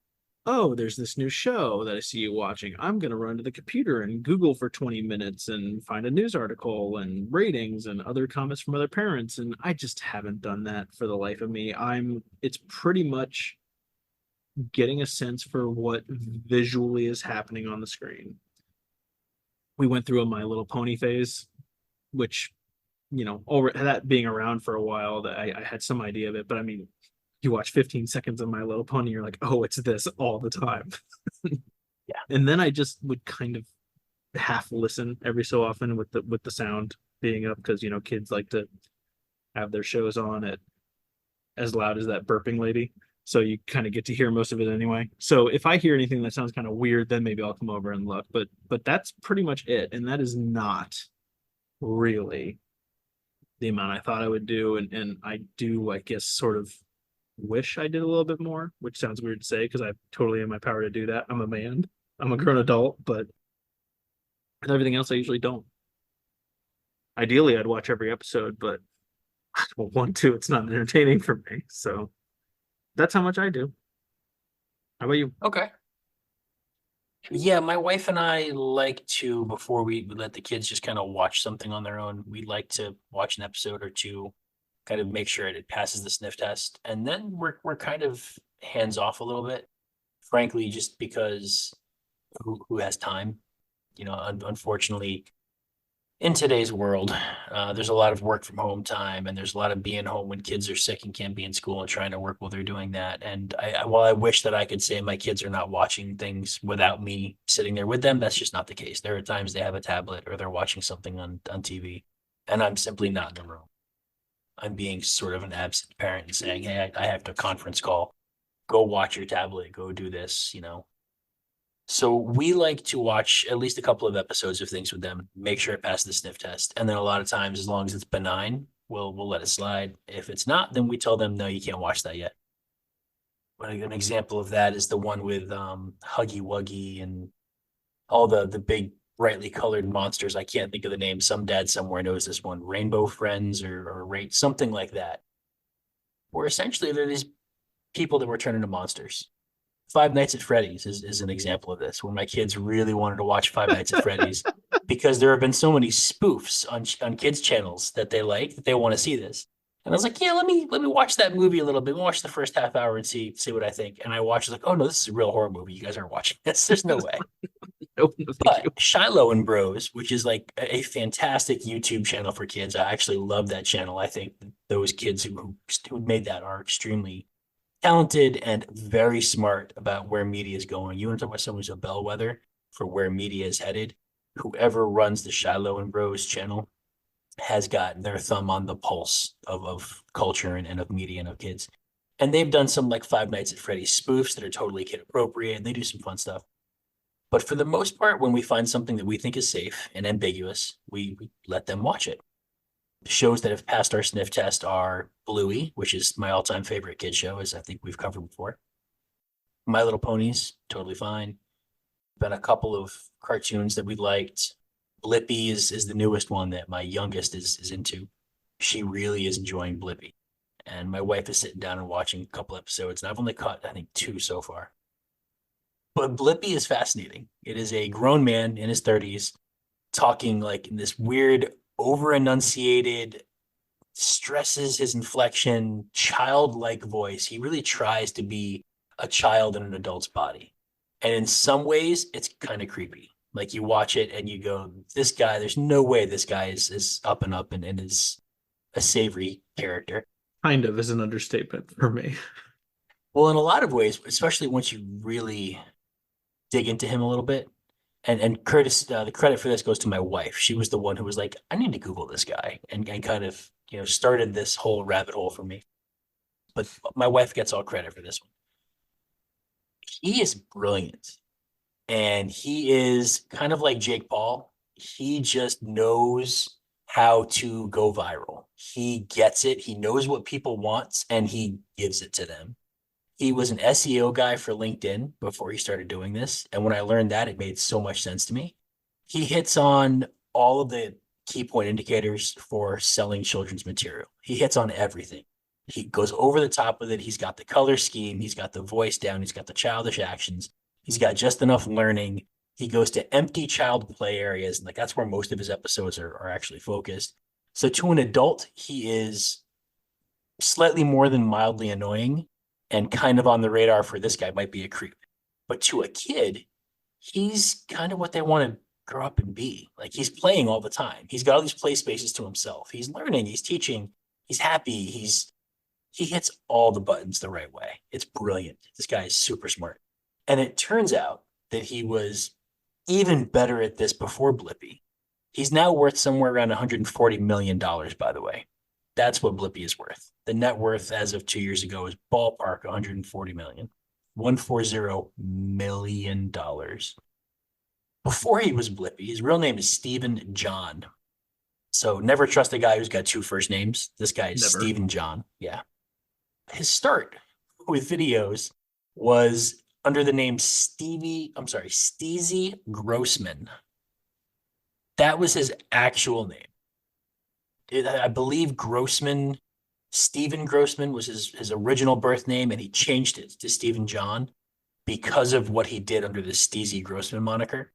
oh, there's this new show that I see you watching. I'm going to run to the computer and Google for 20 minutes and find a news article and ratings and other comments from other parents. And I just haven't done that for the life of me. It's pretty much getting a sense for what visually is happening on the screen. We went through a My Little Pony phase, which over that being around for a while, that I had some idea of it. But I mean, you watch 15 seconds of My Little Pony, you're like, oh, it's this all the time. Yeah. And then I just would kind of half listen every so often with the sound being up, because kids like to have their shows on at as loud as that burping lady. So you kind of get to hear most of it anyway. So if I hear anything that sounds kind of weird, then maybe I'll come over and look. But that's pretty much it. And that is not really the amount I thought I would do. And I do, I guess, sort of wish I did a little bit more, which sounds weird to say because I totally in my power to do that. I'm a man. I'm a grown adult, but everything else I usually don't. Ideally, I'd watch every episode, but well, one, two, it's not entertaining for me. So that's how much I do. How about you? Okay. Yeah, my wife and I like to, before we let the kids just kind of watch something on their own, we like to watch an episode or two, kind of make sure it passes the sniff test. And then we're kind of hands off a little bit, frankly, just because who has time? Unfortunately, in today's world, there's a lot of work from home time, and there's a lot of being home when kids are sick and can't be in school and trying to work while they're doing that. And while I wish that I could say my kids are not watching things without me sitting there with them, that's just not the case. There are times they have a tablet or they're watching something on TV, and I'm simply not in the room. I'm being sort of an absent parent and saying, "Hey, I have to conference call. Go watch your tablet. Go do this." So we like to watch at least a couple of episodes of things with them, make sure it passes the sniff test. And then a lot of times, as long as it's benign, we'll let it slide. If it's not, then we tell them, no, you can't watch that yet. But an example of that is the one with Huggy Wuggy and all the big brightly colored monsters. I can't think of the name. Some dad somewhere knows this one. Rainbow Friends or rate something like that. Where essentially they're these people that were turned into monsters. Five Nights at Freddy's is an example of this, when my kids really wanted to watch Five Nights at Freddy's because there have been so many spoofs on kids' channels that they like that they want to see this. And I was like, yeah, let me watch that movie a little bit. Watch the first half hour and see what I think. And I watched, like, oh no, this is a real horror movie. You guys aren't watching this. There's no way. Nope, no, thank you. But Shiloh and Bros, which is like a fantastic YouTube channel for kids. I actually love that channel. I think those kids who made that are extremely talented and very smart about where media is going. You want to talk about someone who's a bellwether for where media is headed? Whoever runs the Shiloh and Bros channel has got their thumb on the pulse of culture and of media and of kids. And they've done some like Five Nights at Freddy's spoofs that are totally kid appropriate, and they do some fun stuff. But for the most part, when we find something that we think is safe and ambiguous, we let them watch it. Shows that have passed our sniff test are Bluey, which is my all-time favorite kid show, as I think we've covered before. My Little Ponies, totally fine. Been a couple of cartoons that we liked. Blippi is the newest one that my youngest is into. She really is enjoying Blippi. And my wife is sitting down and watching a couple episodes, and I've only caught, I think, 2 so far. But Blippi is fascinating. It is a grown man in his 30s talking like in this weird, over enunciated, stresses his inflection, childlike voice. He really tries to be a child in an adult's body. And in some ways, it's kind of creepy. Like you watch it and you go, this guy, there's no way this guy is up and up and is a savory character. Kind of is an understatement for me. Well, in a lot of ways, especially once you really dig into him a little bit. And Curtis, the credit for this goes to my wife. She was the one who was like, I need to Google this guy and kind of, started this whole rabbit hole for me. But my wife gets all credit for this one. He is brilliant. And he is kind of like Jake Paul. He just knows how to go viral. He gets it. He knows what people want and he gives it to them. He was an SEO guy for LinkedIn before he started doing this. And when I learned that, it made so much sense to me. He hits on all of the key point indicators for selling children's material. He hits on everything. He goes over the top with it. He's got the color scheme. He's got the voice down. He's got the childish actions. He's got just enough learning. He goes to empty child play areas. And like that's where most of his episodes are actually focused. So to an adult, he is slightly more than mildly annoying and kind of on the radar for this guy might be a creep. But to a kid, he's kind of what they want to grow up and be. Like he's playing all the time. He's got all these play spaces to himself. He's learning, he's teaching, he's happy, he hits all the buttons the right way. It's brilliant. This guy is super smart. And it turns out that he was even better at this before Blippi. He's now worth somewhere around $140 million, by the way. That's what Blippi is worth. The net worth as of 2 years ago is ballpark 140 million. $140 million. Before he was Blippi, his real name is Stephen John. So never trust a guy who's got two first names. This guy is Never. Stephen John. Yeah. His start with videos was under the name Steezy Grossman. That was his actual name. I believe Grossman, Stephen Grossman was his original birth name, and he changed it to Stephen John because of what he did under the Steezy Grossman moniker.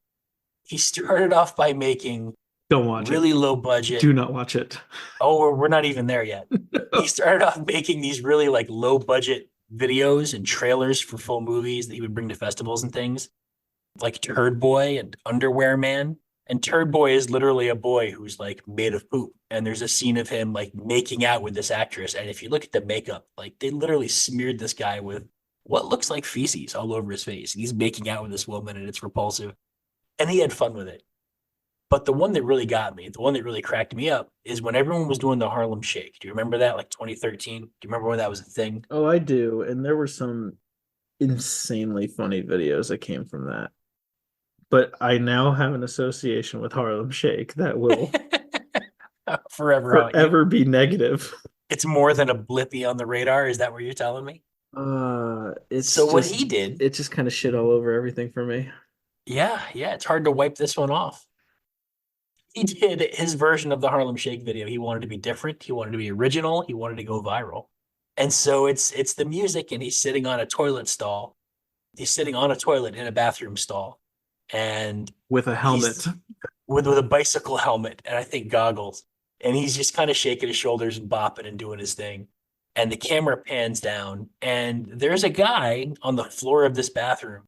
He started off by making Don't watch really it. low budget. Do not watch it. Oh, we're not even there yet. He started off making these really like low budget videos and trailers for full movies that he would bring to festivals and things, like Turd Boy and Underwear Man. And Turd Boy is literally a boy who's like made of poop. And there's a scene of him like making out with this actress. And if you look at the makeup, like they literally smeared this guy with what looks like feces all over his face. And he's making out with this woman and it's repulsive. And he had fun with it. But the one that really got me, the one that really cracked me up is when everyone was doing the Harlem Shake. Do you remember that? Like 2013? Do you remember when that was a thing? Oh, I do. And there were some insanely funny videos that came from that. But I now have an association with Harlem Shake that will forever be negative. It's more than a blippy on the radar. Is that what you're telling me? It's So what just, he did, it just kind of shit all over everything for me. yeah, it's hard to wipe this one off. He did his version of the Harlem Shake video. He wanted to be different. He wanted to be original. He wanted to go viral. And so it's the music, and he's sitting on a toilet stall. He's sitting on a toilet in a bathroom stall, and With a helmet. with a bicycle helmet, and I think goggles. And he's just kind of shaking his shoulders and bopping and doing his thing. And the camera pans down, and there's a guy on the floor of this bathroom,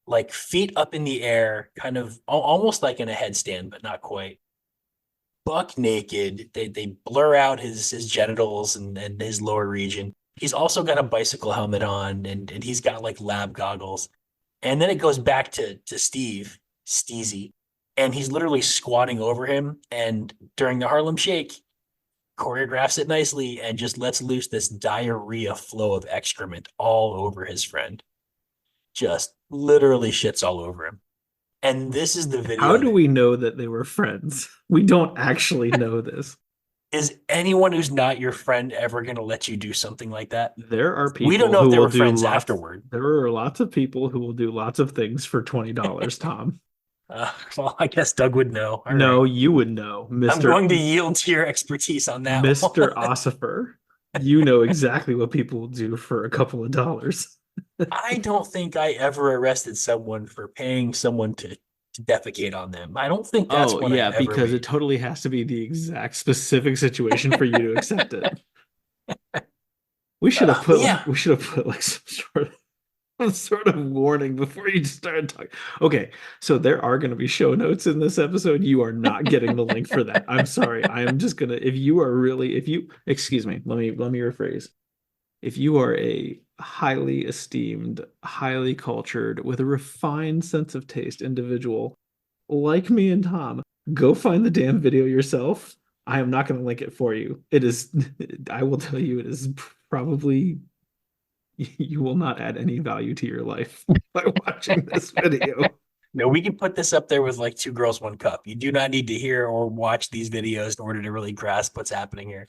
like feet up in the air, kind of almost like in a headstand, but not quite. Buck naked. They blur out his genitals and his lower region. He's also got a bicycle helmet on, and he's got like lab goggles. And then it goes back to Steve, Steezy, and he's literally squatting over him. And during the Harlem Shake, choreographs it nicely and just lets loose this diarrhea flow of excrement all over his friend. Just literally shits all over him. And this is the video. How do we know that they were friends? We don't actually know this. Is anyone who's not your friend ever going to let you do something like that? There are people We don't know who if they will were do friends lots, afterward. There are lots of people who will do lots of things for $20, Tom. Well, I guess Doug would know. All No, right. you would know, Mr. I'm going to yield to your expertise on that Mr. one. Ossifer. You know exactly what people will do for a couple of dollars. I don't think I ever arrested someone for paying someone to defecate on them. I don't think that's what yeah, I've ever because made. it totally has to be the exact specific situation for you to accept it. We should have put yeah. we should have put like some sort of warning before you started talking. Okay, so there are going to be show notes in this episode. You are not getting the link for that. I'm sorry. I am just gonna. If you excuse me, let me rephrase. If you are a highly esteemed, highly cultured, with a refined sense of taste individual like me and Tom, go find the damn video yourself. I am not going to link it for you. It is. I will tell you, it is probably. You will not add any value to your life by watching this video. No, we can put this up there with like Two Girls, One Cup. You do not need to hear or watch these videos in order to really grasp what's happening here.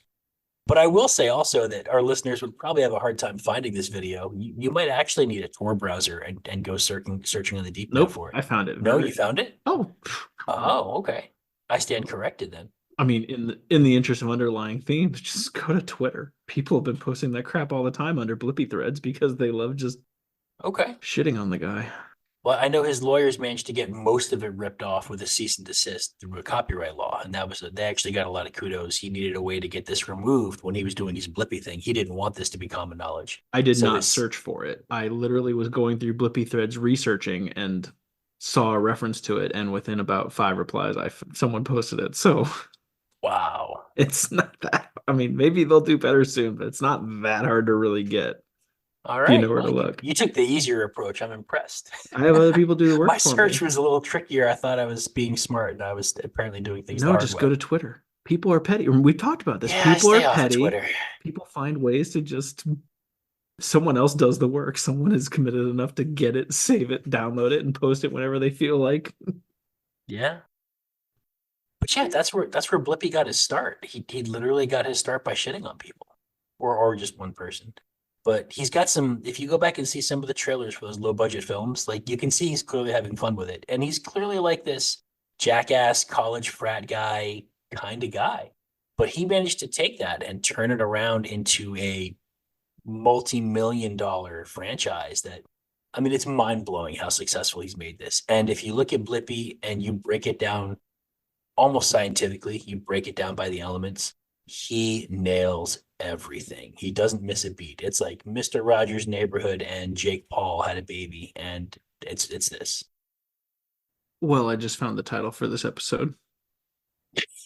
But I will say also that our listeners would probably have a hard time finding this video. You might actually need a Tor browser and go searching on the deep net for it. I found it. No, you found it? Oh, okay. I stand corrected then. I mean, in the interest of underlying themes, just go to Twitter. People have been posting that crap all the time under Blippi threads because they love just shitting on the guy. Well, I know his lawyers managed to get most of it ripped off with a cease and desist through a copyright law, and they actually got a lot of kudos. He needed a way to get this removed when he was doing his Blippi thing. He didn't want this to be common knowledge. I did not search for it. I literally was going through Blippi threads researching, and saw a reference to it, and within about 5 replies, someone posted it. So Wow. it's not that. I mean, maybe they'll do better soon, but it's not that hard to really get. All If you know right. where to Well, look. you took the easier approach. I'm impressed. I have other people do the My work for search me. was a little trickier. I thought I was being smart, and I was apparently doing things the No, hard just go way. to Twitter. People are petty. We talked about this. Yeah, I People are stay off of petty. Twitter. People find ways to just someone else does the work. Someone is committed enough to get it, save it, download it, and post it whenever they feel like. Yeah. But yeah, that's where Blippi got his start. He literally got his start by shitting on people, or just one person. But he's got some. If you go back and see some of the trailers for those low budget films, like you can see he's clearly having fun with it, and he's clearly like this jackass college frat guy kind of guy. But he managed to take that and turn it around into a multi-million-dollar franchise that, I mean, it's mind-blowing how successful he's made this. And if you look at Blippi and you break it down almost scientifically, you break it down by the elements, he nails everything. He doesn't miss a beat. It's like Mr. Rogers' Neighborhood and Jake Paul had a baby, and it's this. Well, I just found the title for this episode.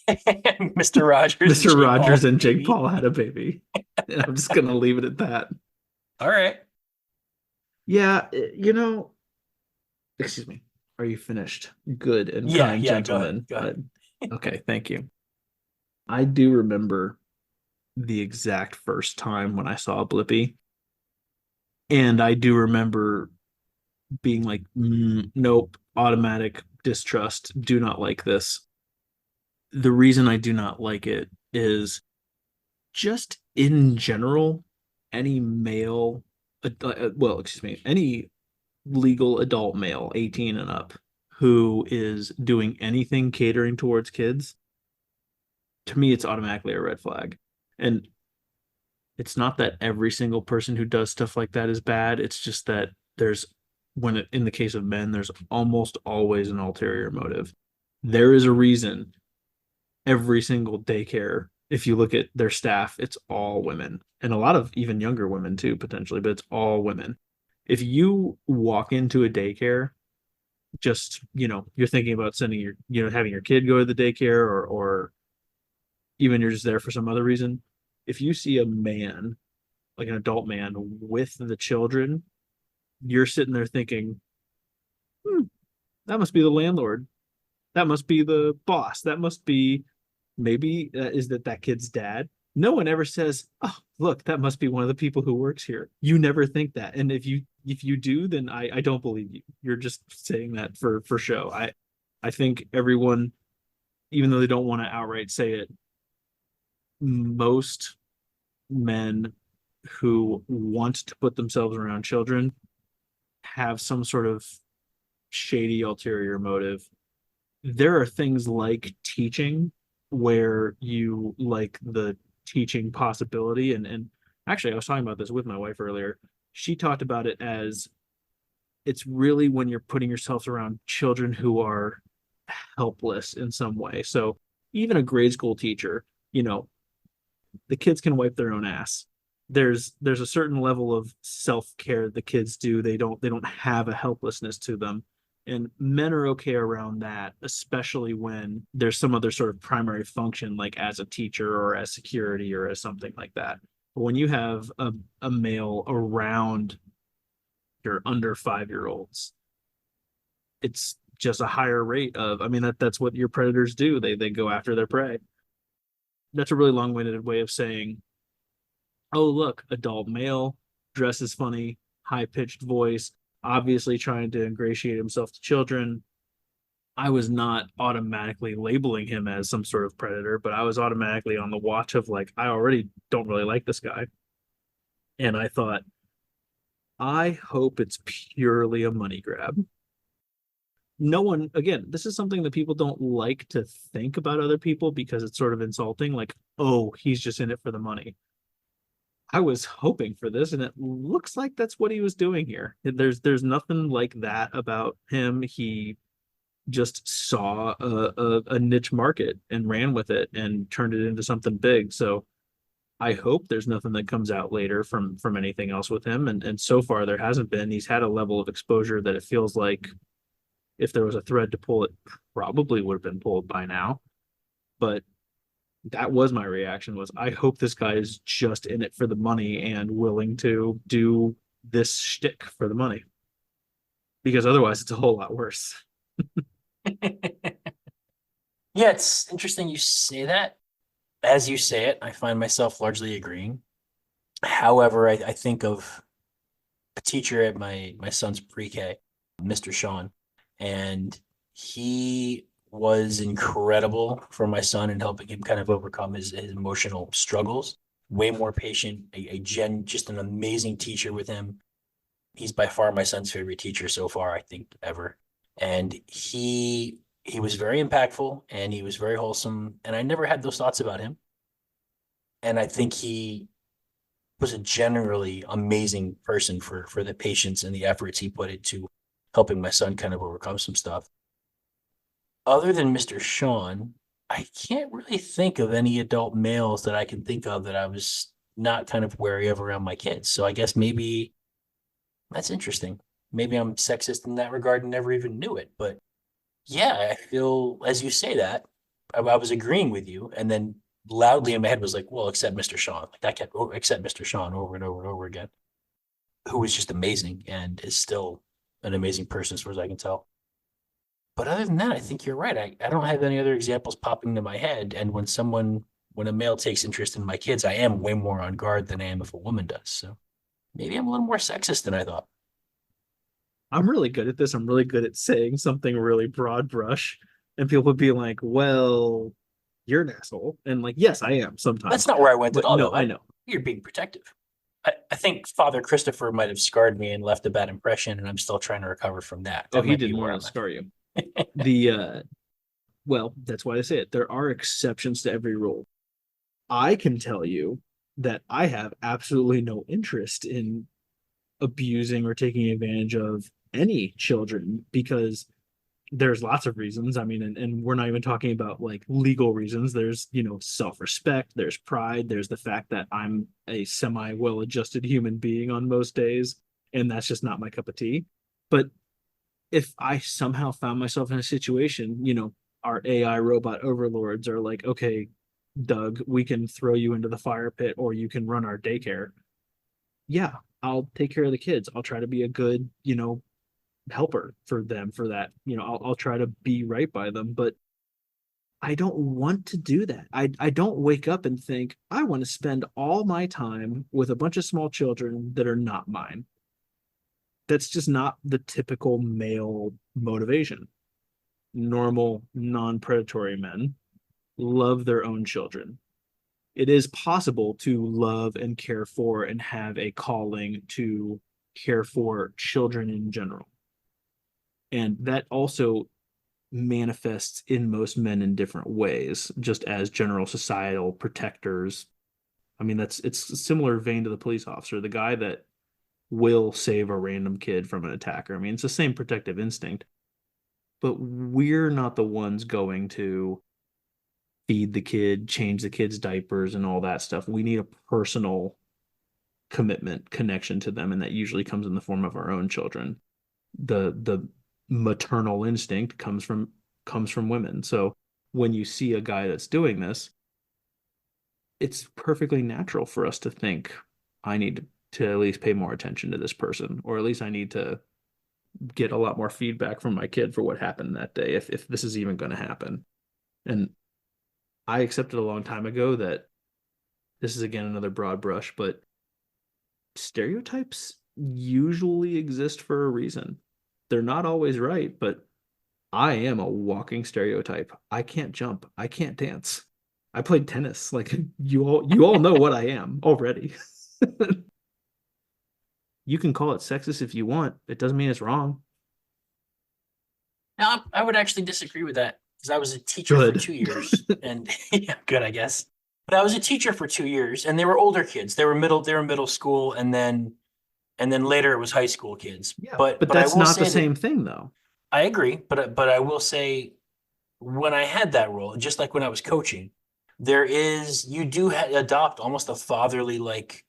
Mr. Rogers, Mr. Rogers Paul, and Jake baby. Paul had a baby. And I'm just gonna leave it at that. All right. Yeah, excuse me. Are you finished? Good and Yeah, kind yeah, gentlemen. go ahead. Okay, thank you. I do remember the exact first time when I saw Blippi. And I do remember being like, nope, automatic distrust, do not like this. The reason I do not like it is just in general, any male, excuse me, any legal adult male, 18 and up, who is doing anything catering towards kids, to me, it's automatically a red flag. And it's not that every single person who does stuff like that is bad. It's just that in the case of men, there's almost always an ulterior motive. There is a reason every single daycare, if you look at their staff, it's all women, and a lot of even younger women too, potentially, but it's all women. If you walk into a daycare, just, you're thinking about having your kid go to the daycare, or even you're just there for some other reason. If you see a man, like an adult man with the children, you're sitting there thinking, that must be the landlord. That must be the boss. That must be maybe is that kid's dad. No one ever says, oh, look, that must be one of the people who works here. You never think that. And if you do, then I don't believe you. You're just saying that for show. I think everyone, even though they don't want to outright say it, most men who want to put themselves around children have some sort of shady ulterior motive. There are things like teaching where you like the teaching possibility, and actually I was talking about this with my wife earlier. She talked about it as it's really when you're putting yourself around children who are helpless in some way. So even a grade school teacher, the kids can wipe their own ass. There's a certain level of self-care the kids do. They don't have a helplessness to them. And men are okay around that, especially when there's some other sort of primary function, like as a teacher or as security or as something like that. But when you have a male around your under 5-year-olds, it's just a higher rate of, I mean, that's what your predators do. They go after their prey. That's a really long-winded way of saying, oh, look, adult male, dresses funny, high-pitched voice, obviously trying to ingratiate himself to children. I was not automatically labeling him as some sort of predator, but I was automatically on the watch of like, I already don't really like this guy. And I thought, I hope it's purely a money grab. No one, again, this is something that people don't like to think about other people because it's sort of insulting. Like, oh, he's just in it for the money. I was hoping for this, and it looks like that's what he was doing here. There's nothing like that about him. He just saw a niche market and ran with it and turned it into something big. So I hope there's nothing that comes out later from anything else with him. And so far there hasn't been. He's had a level of exposure that it feels like If there was a thread to pull, it probably would have been pulled by now. But that was my reaction, was I hope this guy is just in it for the money and willing to do this shtick for the money. Because otherwise it's a whole lot worse. Yeah, it's interesting you say that. As you say it, I find myself largely agreeing. However, I think of a teacher at my son's pre-K, Mr. Sean, and he was incredible for my son in helping him kind of overcome his emotional struggles. Way more patient, just an amazing teacher with him. He's by far my son's favorite teacher so far, I think, ever. And he was very impactful and he was very wholesome. And I never had those thoughts about him. And I think he was a generally amazing person for the patience and the efforts he put into helping my son kind of overcome some stuff. Other than Mr. Sean, I can't really think of any adult males that I can think of that I was not kind of wary of around my kids. So I guess maybe that's interesting. Maybe I'm sexist in that regard and never even knew it. But yeah, I feel as you say that, I was agreeing with you. And then loudly in my head was like, well, except Mr. Sean. Like that kept except Mr. Sean over and over and over again, who was just amazing and is still an amazing person as far as I can tell. But other than that, I think you're right. I don't have any other examples popping into my head. And when a male takes interest in my kids, I am way more on guard than I am if a woman does. So maybe I'm a little more sexist than I thought. I'm really good at this. I'm really good at saying something really broad brush. And people would be like, well, you're an asshole. And like, yes, I am sometimes. That's not where I went But at all. no, Though. I know. You're being protective. I think Father Christopher might have scarred me and left a bad impression, and I'm still trying to recover from that. Oh, That he might did be more where than I'm at. scar you. The well, that's why I say it. There are exceptions to every rule. I can tell you that I have absolutely no interest in abusing or taking advantage of any children because there's lots of reasons. I mean, and we're not even talking about like legal reasons. There's, self-respect, there's pride, there's the fact that I'm a semi well-adjusted human being on most days, and that's just not my cup of tea. But if I somehow found myself in a situation, our AI robot overlords are like, okay, Doug, we can throw you into the fire pit or you can run our daycare. Yeah, I'll take care of the kids. I'll try to be a good, helper for them for that. I'll try to be right by them, but I don't want to do that. I don't wake up and think I want to spend all my time with a bunch of small children that are not mine. That's just not the typical male motivation. Normal, non-predatory men love their own children. It is possible to love and care for and have a calling to care for children in general. And that also manifests in most men in different ways, just as general societal protectors. I mean, it's a similar vein to the police officer, the guy that will save a random kid from an attacker. I mean, it's the same protective instinct, but we're not the ones going to feed the kid, change the kid's diapers, and all that stuff. We need a personal commitment, connection to them, and that usually comes in the form of our own children. The maternal instinct comes from women. So when you see a guy that's doing this, it's perfectly natural for us to think, I need to at least pay more attention to this person, or at least I need to get a lot more feedback from my kid for what happened that day, if this is even going to happen. And I accepted a long time ago that this is again another broad brush, but stereotypes usually exist for a reason. They're not always right, but I am a walking stereotype. I can't jump. I can't dance. I played tennis. Like you all know what I am already. You can call it sexist if you want. It doesn't mean it's wrong. Now, I would actually disagree with that because I was a teacher for Good. 2 years, and yeah, good, I guess. But I was a teacher for 2 years, and they were older kids. They were middle school, and then later it was high school kids. Yeah, But but I that's will not the say that same thing though. I agree. But I will say when I had that role, just like when I was coaching, you do adopt almost a fatherly like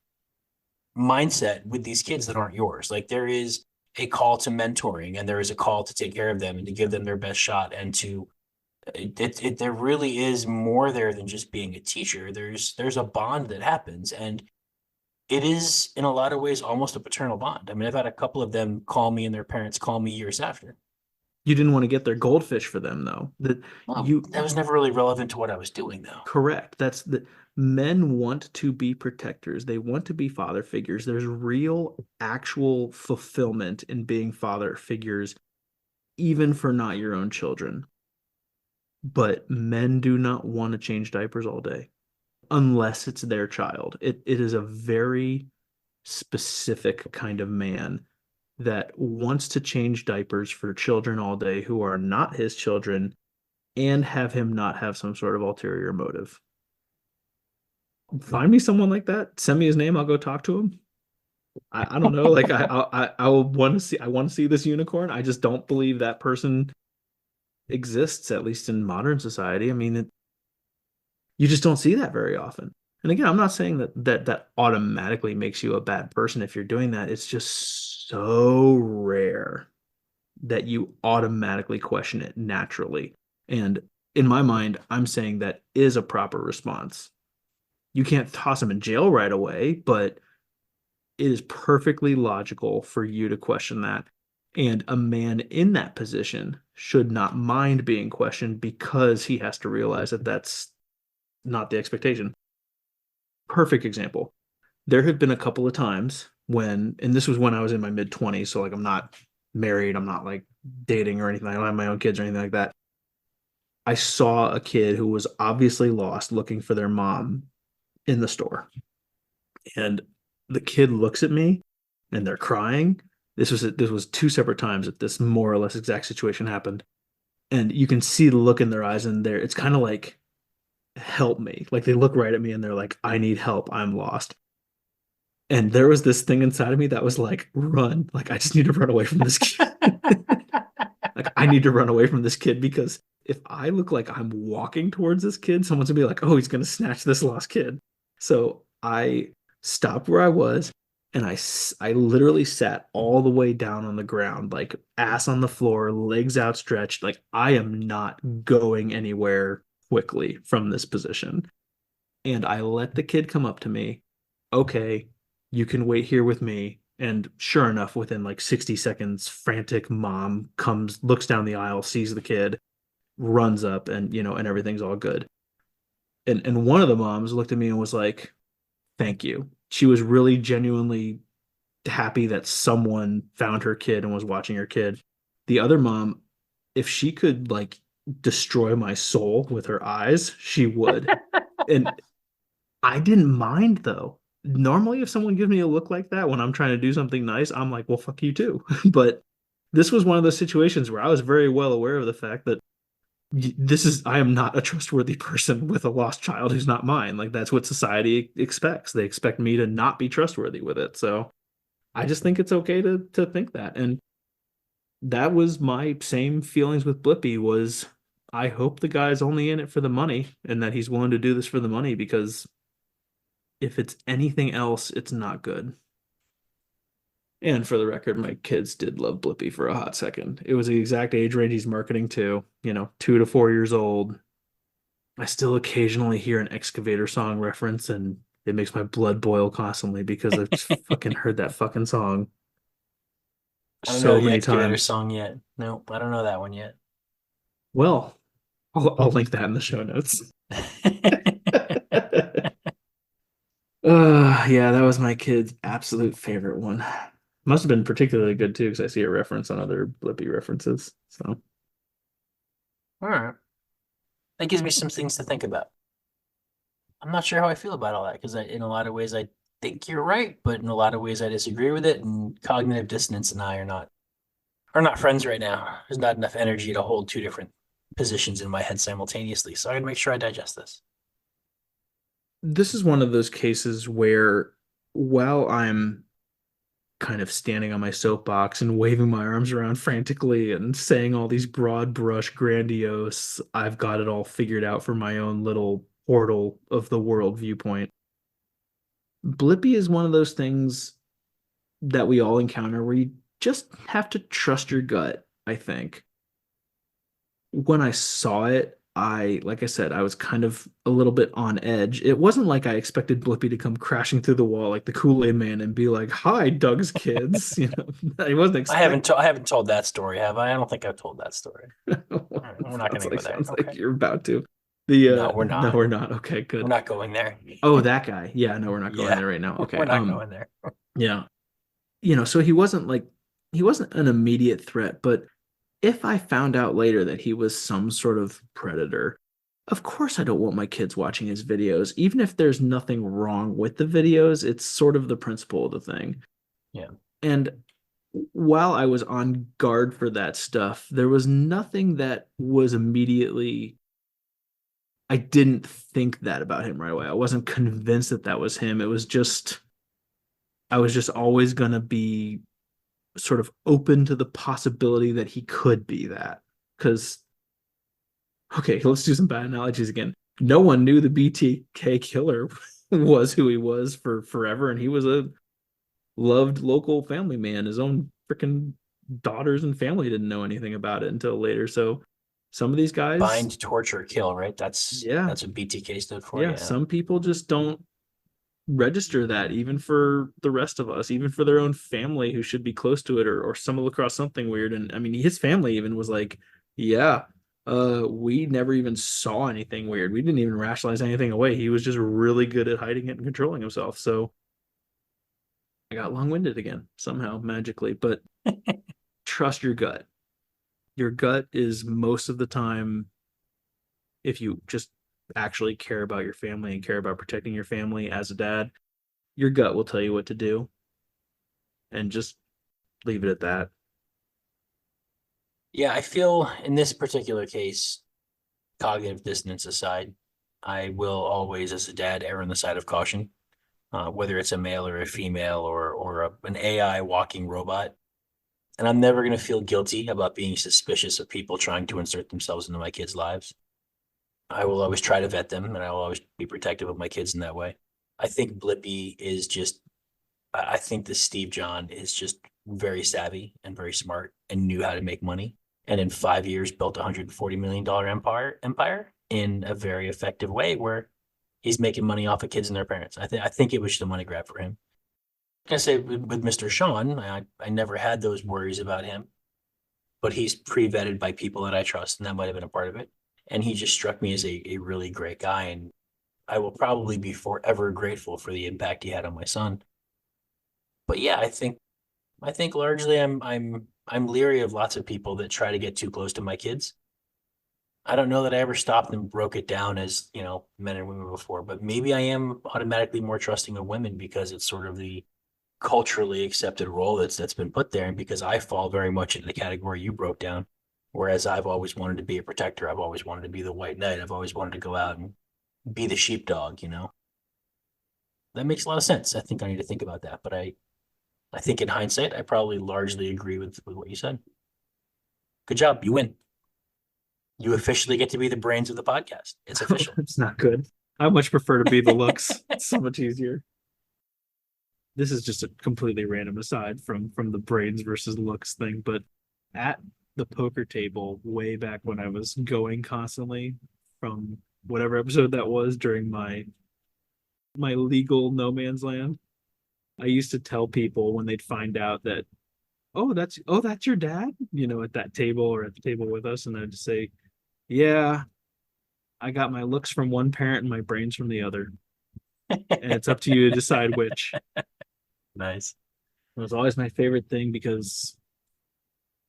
mindset with these kids that aren't yours. Like there is a call to mentoring, and there is a call to take care of them and to give them their best shot, and to there really is more there than just being a teacher. There's a bond that happens, and it is in a lot of ways almost a paternal bond. I mean, I've had a couple of them call me and their parents call me years after. You didn't want to get their goldfish for them, though. That Well, you that was never really relevant to what I was doing, though. correct. That's the men want to be protectors. They want to be father figures. There's real, actual fulfillment in being father figures, even for not your own children. But men do not want to change diapers all day unless it's their child. It is a very specific kind of man that wants to change diapers for children all day who are not his children and have him not have some sort of ulterior motive. Find me someone like that. Send me his name. I'll go talk to him. I don't know. Like I will want to see. I want to see this unicorn. I just don't believe that person exists, at least in modern society. I mean, you just don't see that very often. And again, I'm not saying that automatically makes you a bad person if you're doing that. It's just so rare that you automatically question it naturally. And in my mind, I'm saying that is a proper response. You can't toss him in jail right away, but it is perfectly logical for you to question that. And a man in that position should not mind being questioned because he has to realize that that's not the expectation. Perfect example. There have been a couple of times when, and this was when I was in my mid 20s, so like I'm not married, I'm not like dating or anything, I don't have my own kids or anything like that. I saw a kid who was obviously lost looking for their mom in the store. And the kid looks at me and they're crying. This was two separate times that this more or less exact situation happened. And you can see the look in their eyes, and it's kind of like, help me. Like they look right at me and they're like, I need help. I'm lost. And there was this thing inside of me that was like, run. Like I just need to run away from this kid. Like I need to run away from this kid, because if I look like I'm walking towards this kid, someone's gonna be like, oh, he's gonna snatch this lost kid. So I stopped where I was, and I literally sat all the way down on the ground, like ass on the floor, legs outstretched. Like I am not going anywhere quickly from this position. And I let the kid come up to me. Okay, you can wait here with me. And sure enough, within like 60 seconds, frantic mom comes, looks down the aisle, sees the kid, runs up, and and everything's all good. And one of the moms looked at me and was like, thank you. She was really genuinely happy that someone found her kid and was watching her kid. The other mom, if she could like destroy my soul with her eyes, she would. And I didn't mind though. Normally, if someone gives me a look like that when I'm trying to do something nice, I'm like, well, fuck you too. But this was one of those situations where I was very well aware of the fact that I am not a trustworthy person with a lost child who's not mine. Like that's what society expects. They expect me to not be trustworthy with it. So I just think it's okay to think that. And that was my same feelings with Blippi. Was I hope the guy's only in it for the money and that he's willing to do this for the money, because if it's anything else, it's not good. And for the record, my kids did love Blippi for a hot second. It was the exact age range he's marketing to, 2 to 4 years old. I still occasionally hear an Excavator song reference, and it makes my blood boil constantly because I've just fucking heard that fucking song I don't know so the many Excavator times. song yet. Nope, I don't know that one yet. Well, I'll link that in the show notes. Yeah, that was my kid's absolute favorite one. Must have been particularly good too, because I see a reference on other Blippi references. So All right. That gives me some things to think about. I'm not sure how I feel about all that, because in a lot of ways I think you're right, but in a lot of ways I disagree with it. And cognitive dissonance and I are not friends right now. There's not enough energy to hold two different positions in my head simultaneously. So I'd make sure I digest this. this is one of those cases where, while I'm kind of standing on my soapbox and waving my arms around frantically and saying all these broad brush grandiose, I've got it all figured out for my own little portal of the world viewpoint, Blippi is one of those things that we all encounter where just have to trust your gut, I think. When I saw it, like I said, I was kind of a little bit on edge. It wasn't like I expected Blippi to come crashing through the wall like the Kool-Aid Man and be like, "Hi, Doug's kids." I wasn't expecting. I haven't told that story, have I? I don't think I've told that story. All right, we're not going to go there. Sounds Okay. like you're about to. No, we're No, not. we're not. Okay, We're good. not going there. Oh, that guy. Yeah, no, we're not going Yeah, there right now. Okay. we're not going there. Yeah. So he wasn't an immediate threat, but if I found out later that he was some sort of predator, of course I don't want my kids watching his videos. Even if there's nothing wrong with the videos, it's sort of the principle of the thing. Yeah. And while I was on guard for that stuff, there was nothing that was immediately. I didn't think that about him right away. I wasn't convinced that that was him. It was just, I was just always going to be sort of open to the possibility that he could be that. Because, okay, let's do some bad analogies again. No one knew the BTK killer was who he was for forever, and he was a loved local family man. His own freaking daughters and family didn't know anything about it until later. So some of these guys, Bind, torture, kill, right? That's yeah, what BTK stood for. yeah, Yeah. some people just don't register that, even for the rest of us, even for their own family who should be close to it, or stumble across something weird. And I mean, his family even was like, yeah, we never even saw anything weird. We didn't even rationalize anything away. He was just really good at hiding it and controlling himself. So I got long-winded again somehow magically, but trust your gut. Your gut is most of the time, if you just actually care about your family and care about protecting your family as a dad, your gut will tell you what to do, and just leave it at that. Yeah, I feel in this particular case, cognitive dissonance aside, I will always, as a dad, err on the side of caution. Whether it's a male or a female or an AI walking robot. And I'm never going to feel guilty about being suspicious of people trying to insert themselves into my kids' lives. I will always try to vet them, and I will always be protective of my kids in that way. I think Blippi is just, I think the Steve John is just very savvy and very smart and knew how to make money. And in 5 years, built a $140 million empire in a very effective way where he's making money off of kids and their parents. I think it was just a money grab for him. Like I say with Mr. Sean, I never had those worries about him, but he's pre-vetted by people that I trust, and that might have been a part of it. And he just struck me as a really great guy, and I will probably be forever grateful for the impact he had on my son. But yeah, I think largely I'm leery of lots of people that try to get too close to my kids. I don't know that I ever stopped and broke it down as, men and women before, but maybe I am automatically more trusting of women because it's sort of the culturally accepted role that's been put there, and because I fall very much into the category you broke down. Whereas I've always wanted to be a protector, I've always wanted to be the white knight, I've always wanted to go out and be the sheepdog. That makes a lot of sense. I think I need to think about that, but I think in hindsight, I probably largely agree with what you said. Good job, you win. You officially get to be the brains of the podcast. It's official. It's not good. I much prefer to be the looks. It's so much easier. This is just a completely random aside from the brains versus looks thing, but at the poker table way back when I was going constantly from whatever episode that was during my legal no man's land, I used to tell people when they'd find out that, that's your dad, at that table or at the table with us, and I'd just say, yeah, I got my looks from one parent and my brains from the other, and it's up to you to decide which. Nice. It was always my favorite thing because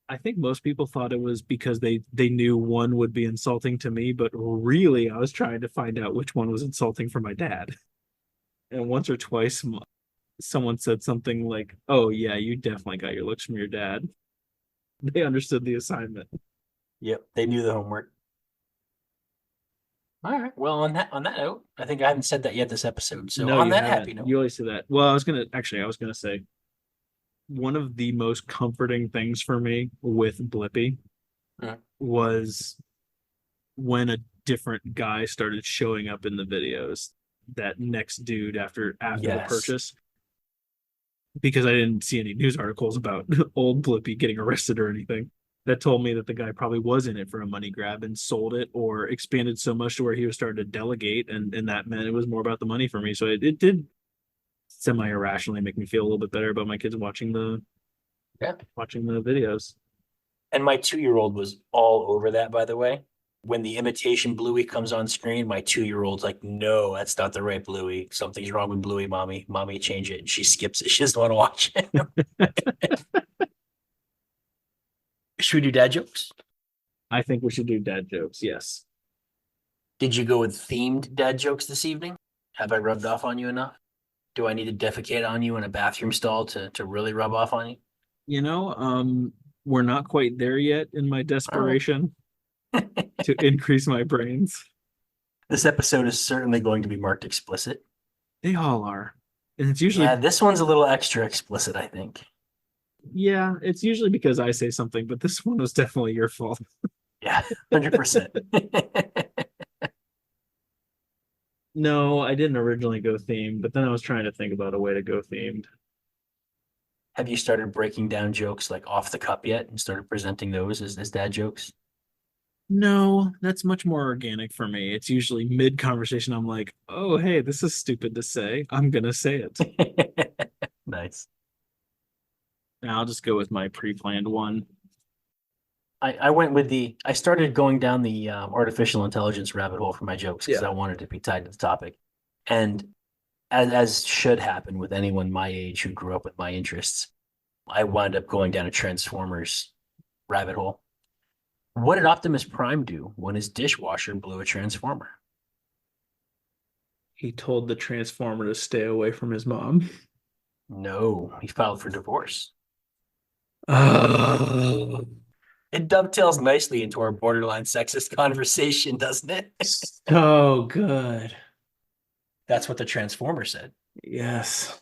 I think most people thought it was because they knew one would be insulting to me, but really I was trying to find out which one was insulting for my dad. And once or twice someone said something like, "Oh yeah, you definitely got your looks from your dad." They understood the assignment. Yep, they knew the homework. All right. Well, on that note, I think I haven't said that yet this episode. So No, on you that haven't. happy note, You always say that. Well, I was gonna say one of the most comforting things for me with Blippi was when a different guy started showing up in the videos. That next dude after the yes. purchase. because I didn't see any news articles about old Blippi getting arrested or anything. That told me that the guy probably was in it for a money grab and sold it or expanded so much to where he was starting to delegate, and that meant it was more about the money for me. So it did semi irrationally make me feel a little bit better about my kids watching the Yeah. videos. And my 2-year-old was all over that, by the way. When the imitation Bluey comes on screen, my 2-year-old's like, no, that's not the right Bluey. Something's wrong with Bluey, mommy. Mommy, change it. And she skips it. She doesn't want to watch it. Should we do dad jokes? I think we should do dad jokes. Yes. Did you go with themed dad jokes this evening? Have I rubbed off on you enough? Do I need to defecate on you in a bathroom stall to really rub off on you? You know, we're not quite there yet in my desperation to increase my brains. This episode is certainly going to be marked explicit. They all are. And it's usually, Yeah, this one's a little extra explicit, I think. yeah, it's usually because I say something, but this one was definitely your fault. Yeah, 100%. No, I didn't originally go themed, but then I was trying to think about a way to go themed. Have you started breaking down jokes like off the cup yet and started presenting those as dad jokes? No, that's much more organic for me. It's usually mid conversation. I'm like, oh, hey, this is stupid to say. I'm going to say it. Nice. Now I'll just go with my pre planned one. I went with I started going down the artificial intelligence rabbit hole for my jokes because I wanted to be tied to the topic. And as should happen with anyone my age who grew up with my interests, I wound up going down a Transformers rabbit hole. What did Optimus Prime do when his dishwasher blew a transformer? He told the Transformer to stay away from his mom. No, he filed for divorce. Oh, It dovetails nicely into our borderline sexist conversation, doesn't it? so good. That's what the Transformer said. Yes.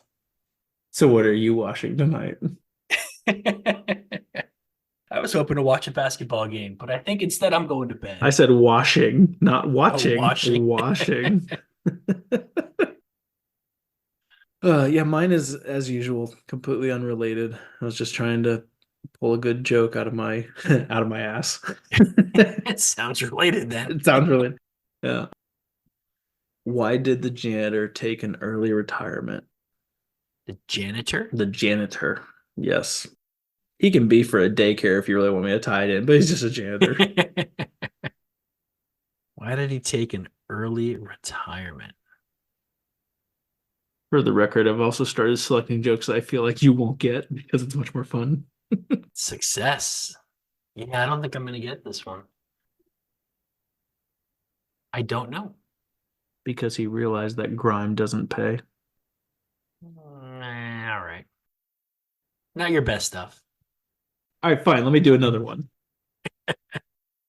So what are you watching tonight? I was hoping to watch a basketball game, but I think instead I'm going to bed. I said washing, not watching. washing. Washing. Yeah, mine is as usual, completely unrelated. I was just trying to pull a good joke out of my ass. It sounds related then. It sounds related. Yeah. Why did the janitor take an early retirement? The janitor? The janitor. Yes. He can be for a daycare if you really want me to tie it in, but he's just a janitor. Why did he take an early retirement? For the record, I've also started selecting jokes that I feel like you won't get because it's much more fun. Success. Yeah, I don't think I'm going to get this one. I don't know. Because he realized that grime doesn't pay. All right. Not your best stuff. All right, fine. Let me do another one.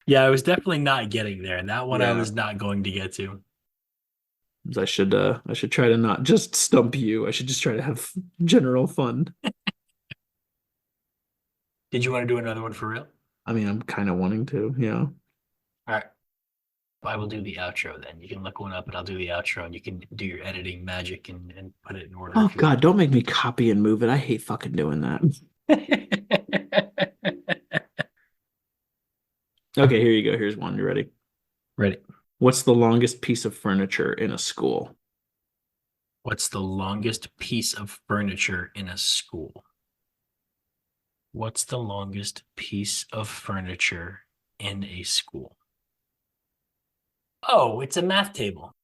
Yeah, I was definitely not getting there. And that one I Yeah. was not going to get to. I should try to not just stump you. I should just try to have general fun. Did you want to do another one for real? I mean, I'm kind of wanting to, yeah. All right. I will do the outro then. You can look one up and I'll do the outro and you can do your editing magic and put it in order. Oh God, don't make me copy and move it. I hate fucking doing that. Okay, here you go. Here's one. You ready? Ready. What's the longest piece of furniture in a school? What's the longest piece of furniture in a school? What's the longest piece of furniture in a school? Oh, it's a math table.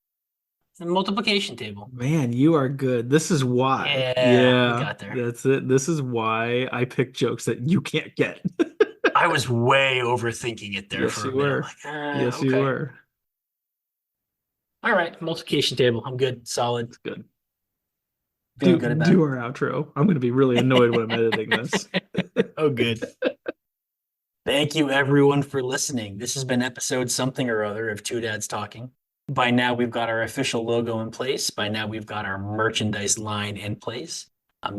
It's a multiplication table. Man, you are good. This is why. Yeah, we got there. That's it. This is why I pick jokes that you can't get. I was way overthinking it there Yes, for a you minute. were. Like, Yes, you okay. were. All right, multiplication table. I'm good. Solid. It's good. Feeling good about do it. our outro. I'm going to be really annoyed when I'm editing this. Oh, good. Thank you, everyone, for listening. This has been episode something or other of Two Dads Talking. By now, we've got our official logo in place. By now, we've got our merchandise line in place.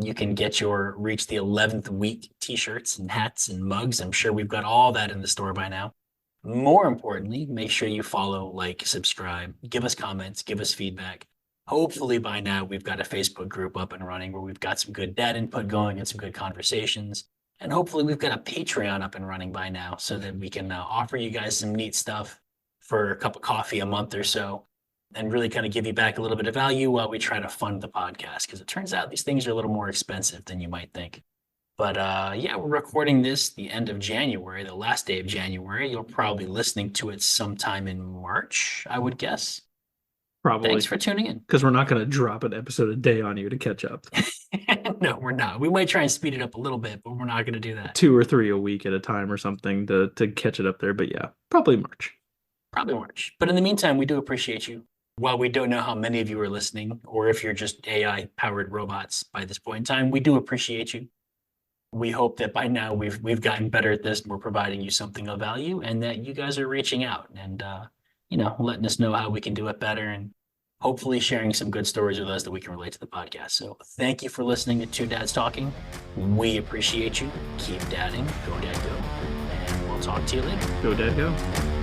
You can get your Reach the 11th Week t-shirts and hats and mugs. I'm sure we've got all that in the store by now. More importantly, make sure you follow, like, subscribe, give us comments, give us feedback. Hopefully by now we've got a Facebook group up and running where we've got some good dad input going and some good conversations. And hopefully we've got a Patreon up and running by now so that we can offer you guys some neat stuff for a cup of coffee a month or so and really kind of give you back a little bit of value while we try to fund the podcast. Because it turns out these things are a little more expensive than you might think. But yeah, we're recording this the end of January, the last day of January. You'll probably be listening to it sometime in March, I would guess. Probably. Thanks for tuning in. Because we're not going to drop an episode a day on you to catch up. No, we're not. We might try and speed it up a little bit, but we're not going to do that. 2 or 3 a week at a time or something to catch it up there. But yeah, probably March. Probably March. But in the meantime, we do appreciate you. While we don't know how many of you are listening, or if you're just AI-powered robots by this point in time, we do appreciate you. We hope that by now we've gotten better at this and we're providing you something of value and that you guys are reaching out and letting us know how we can do it better and hopefully sharing some good stories with us that we can relate to the podcast. So thank you for listening to Two Dads Talking. We appreciate you. Keep dadding. Go dad go. And we'll talk to you later. Go, Dad, go.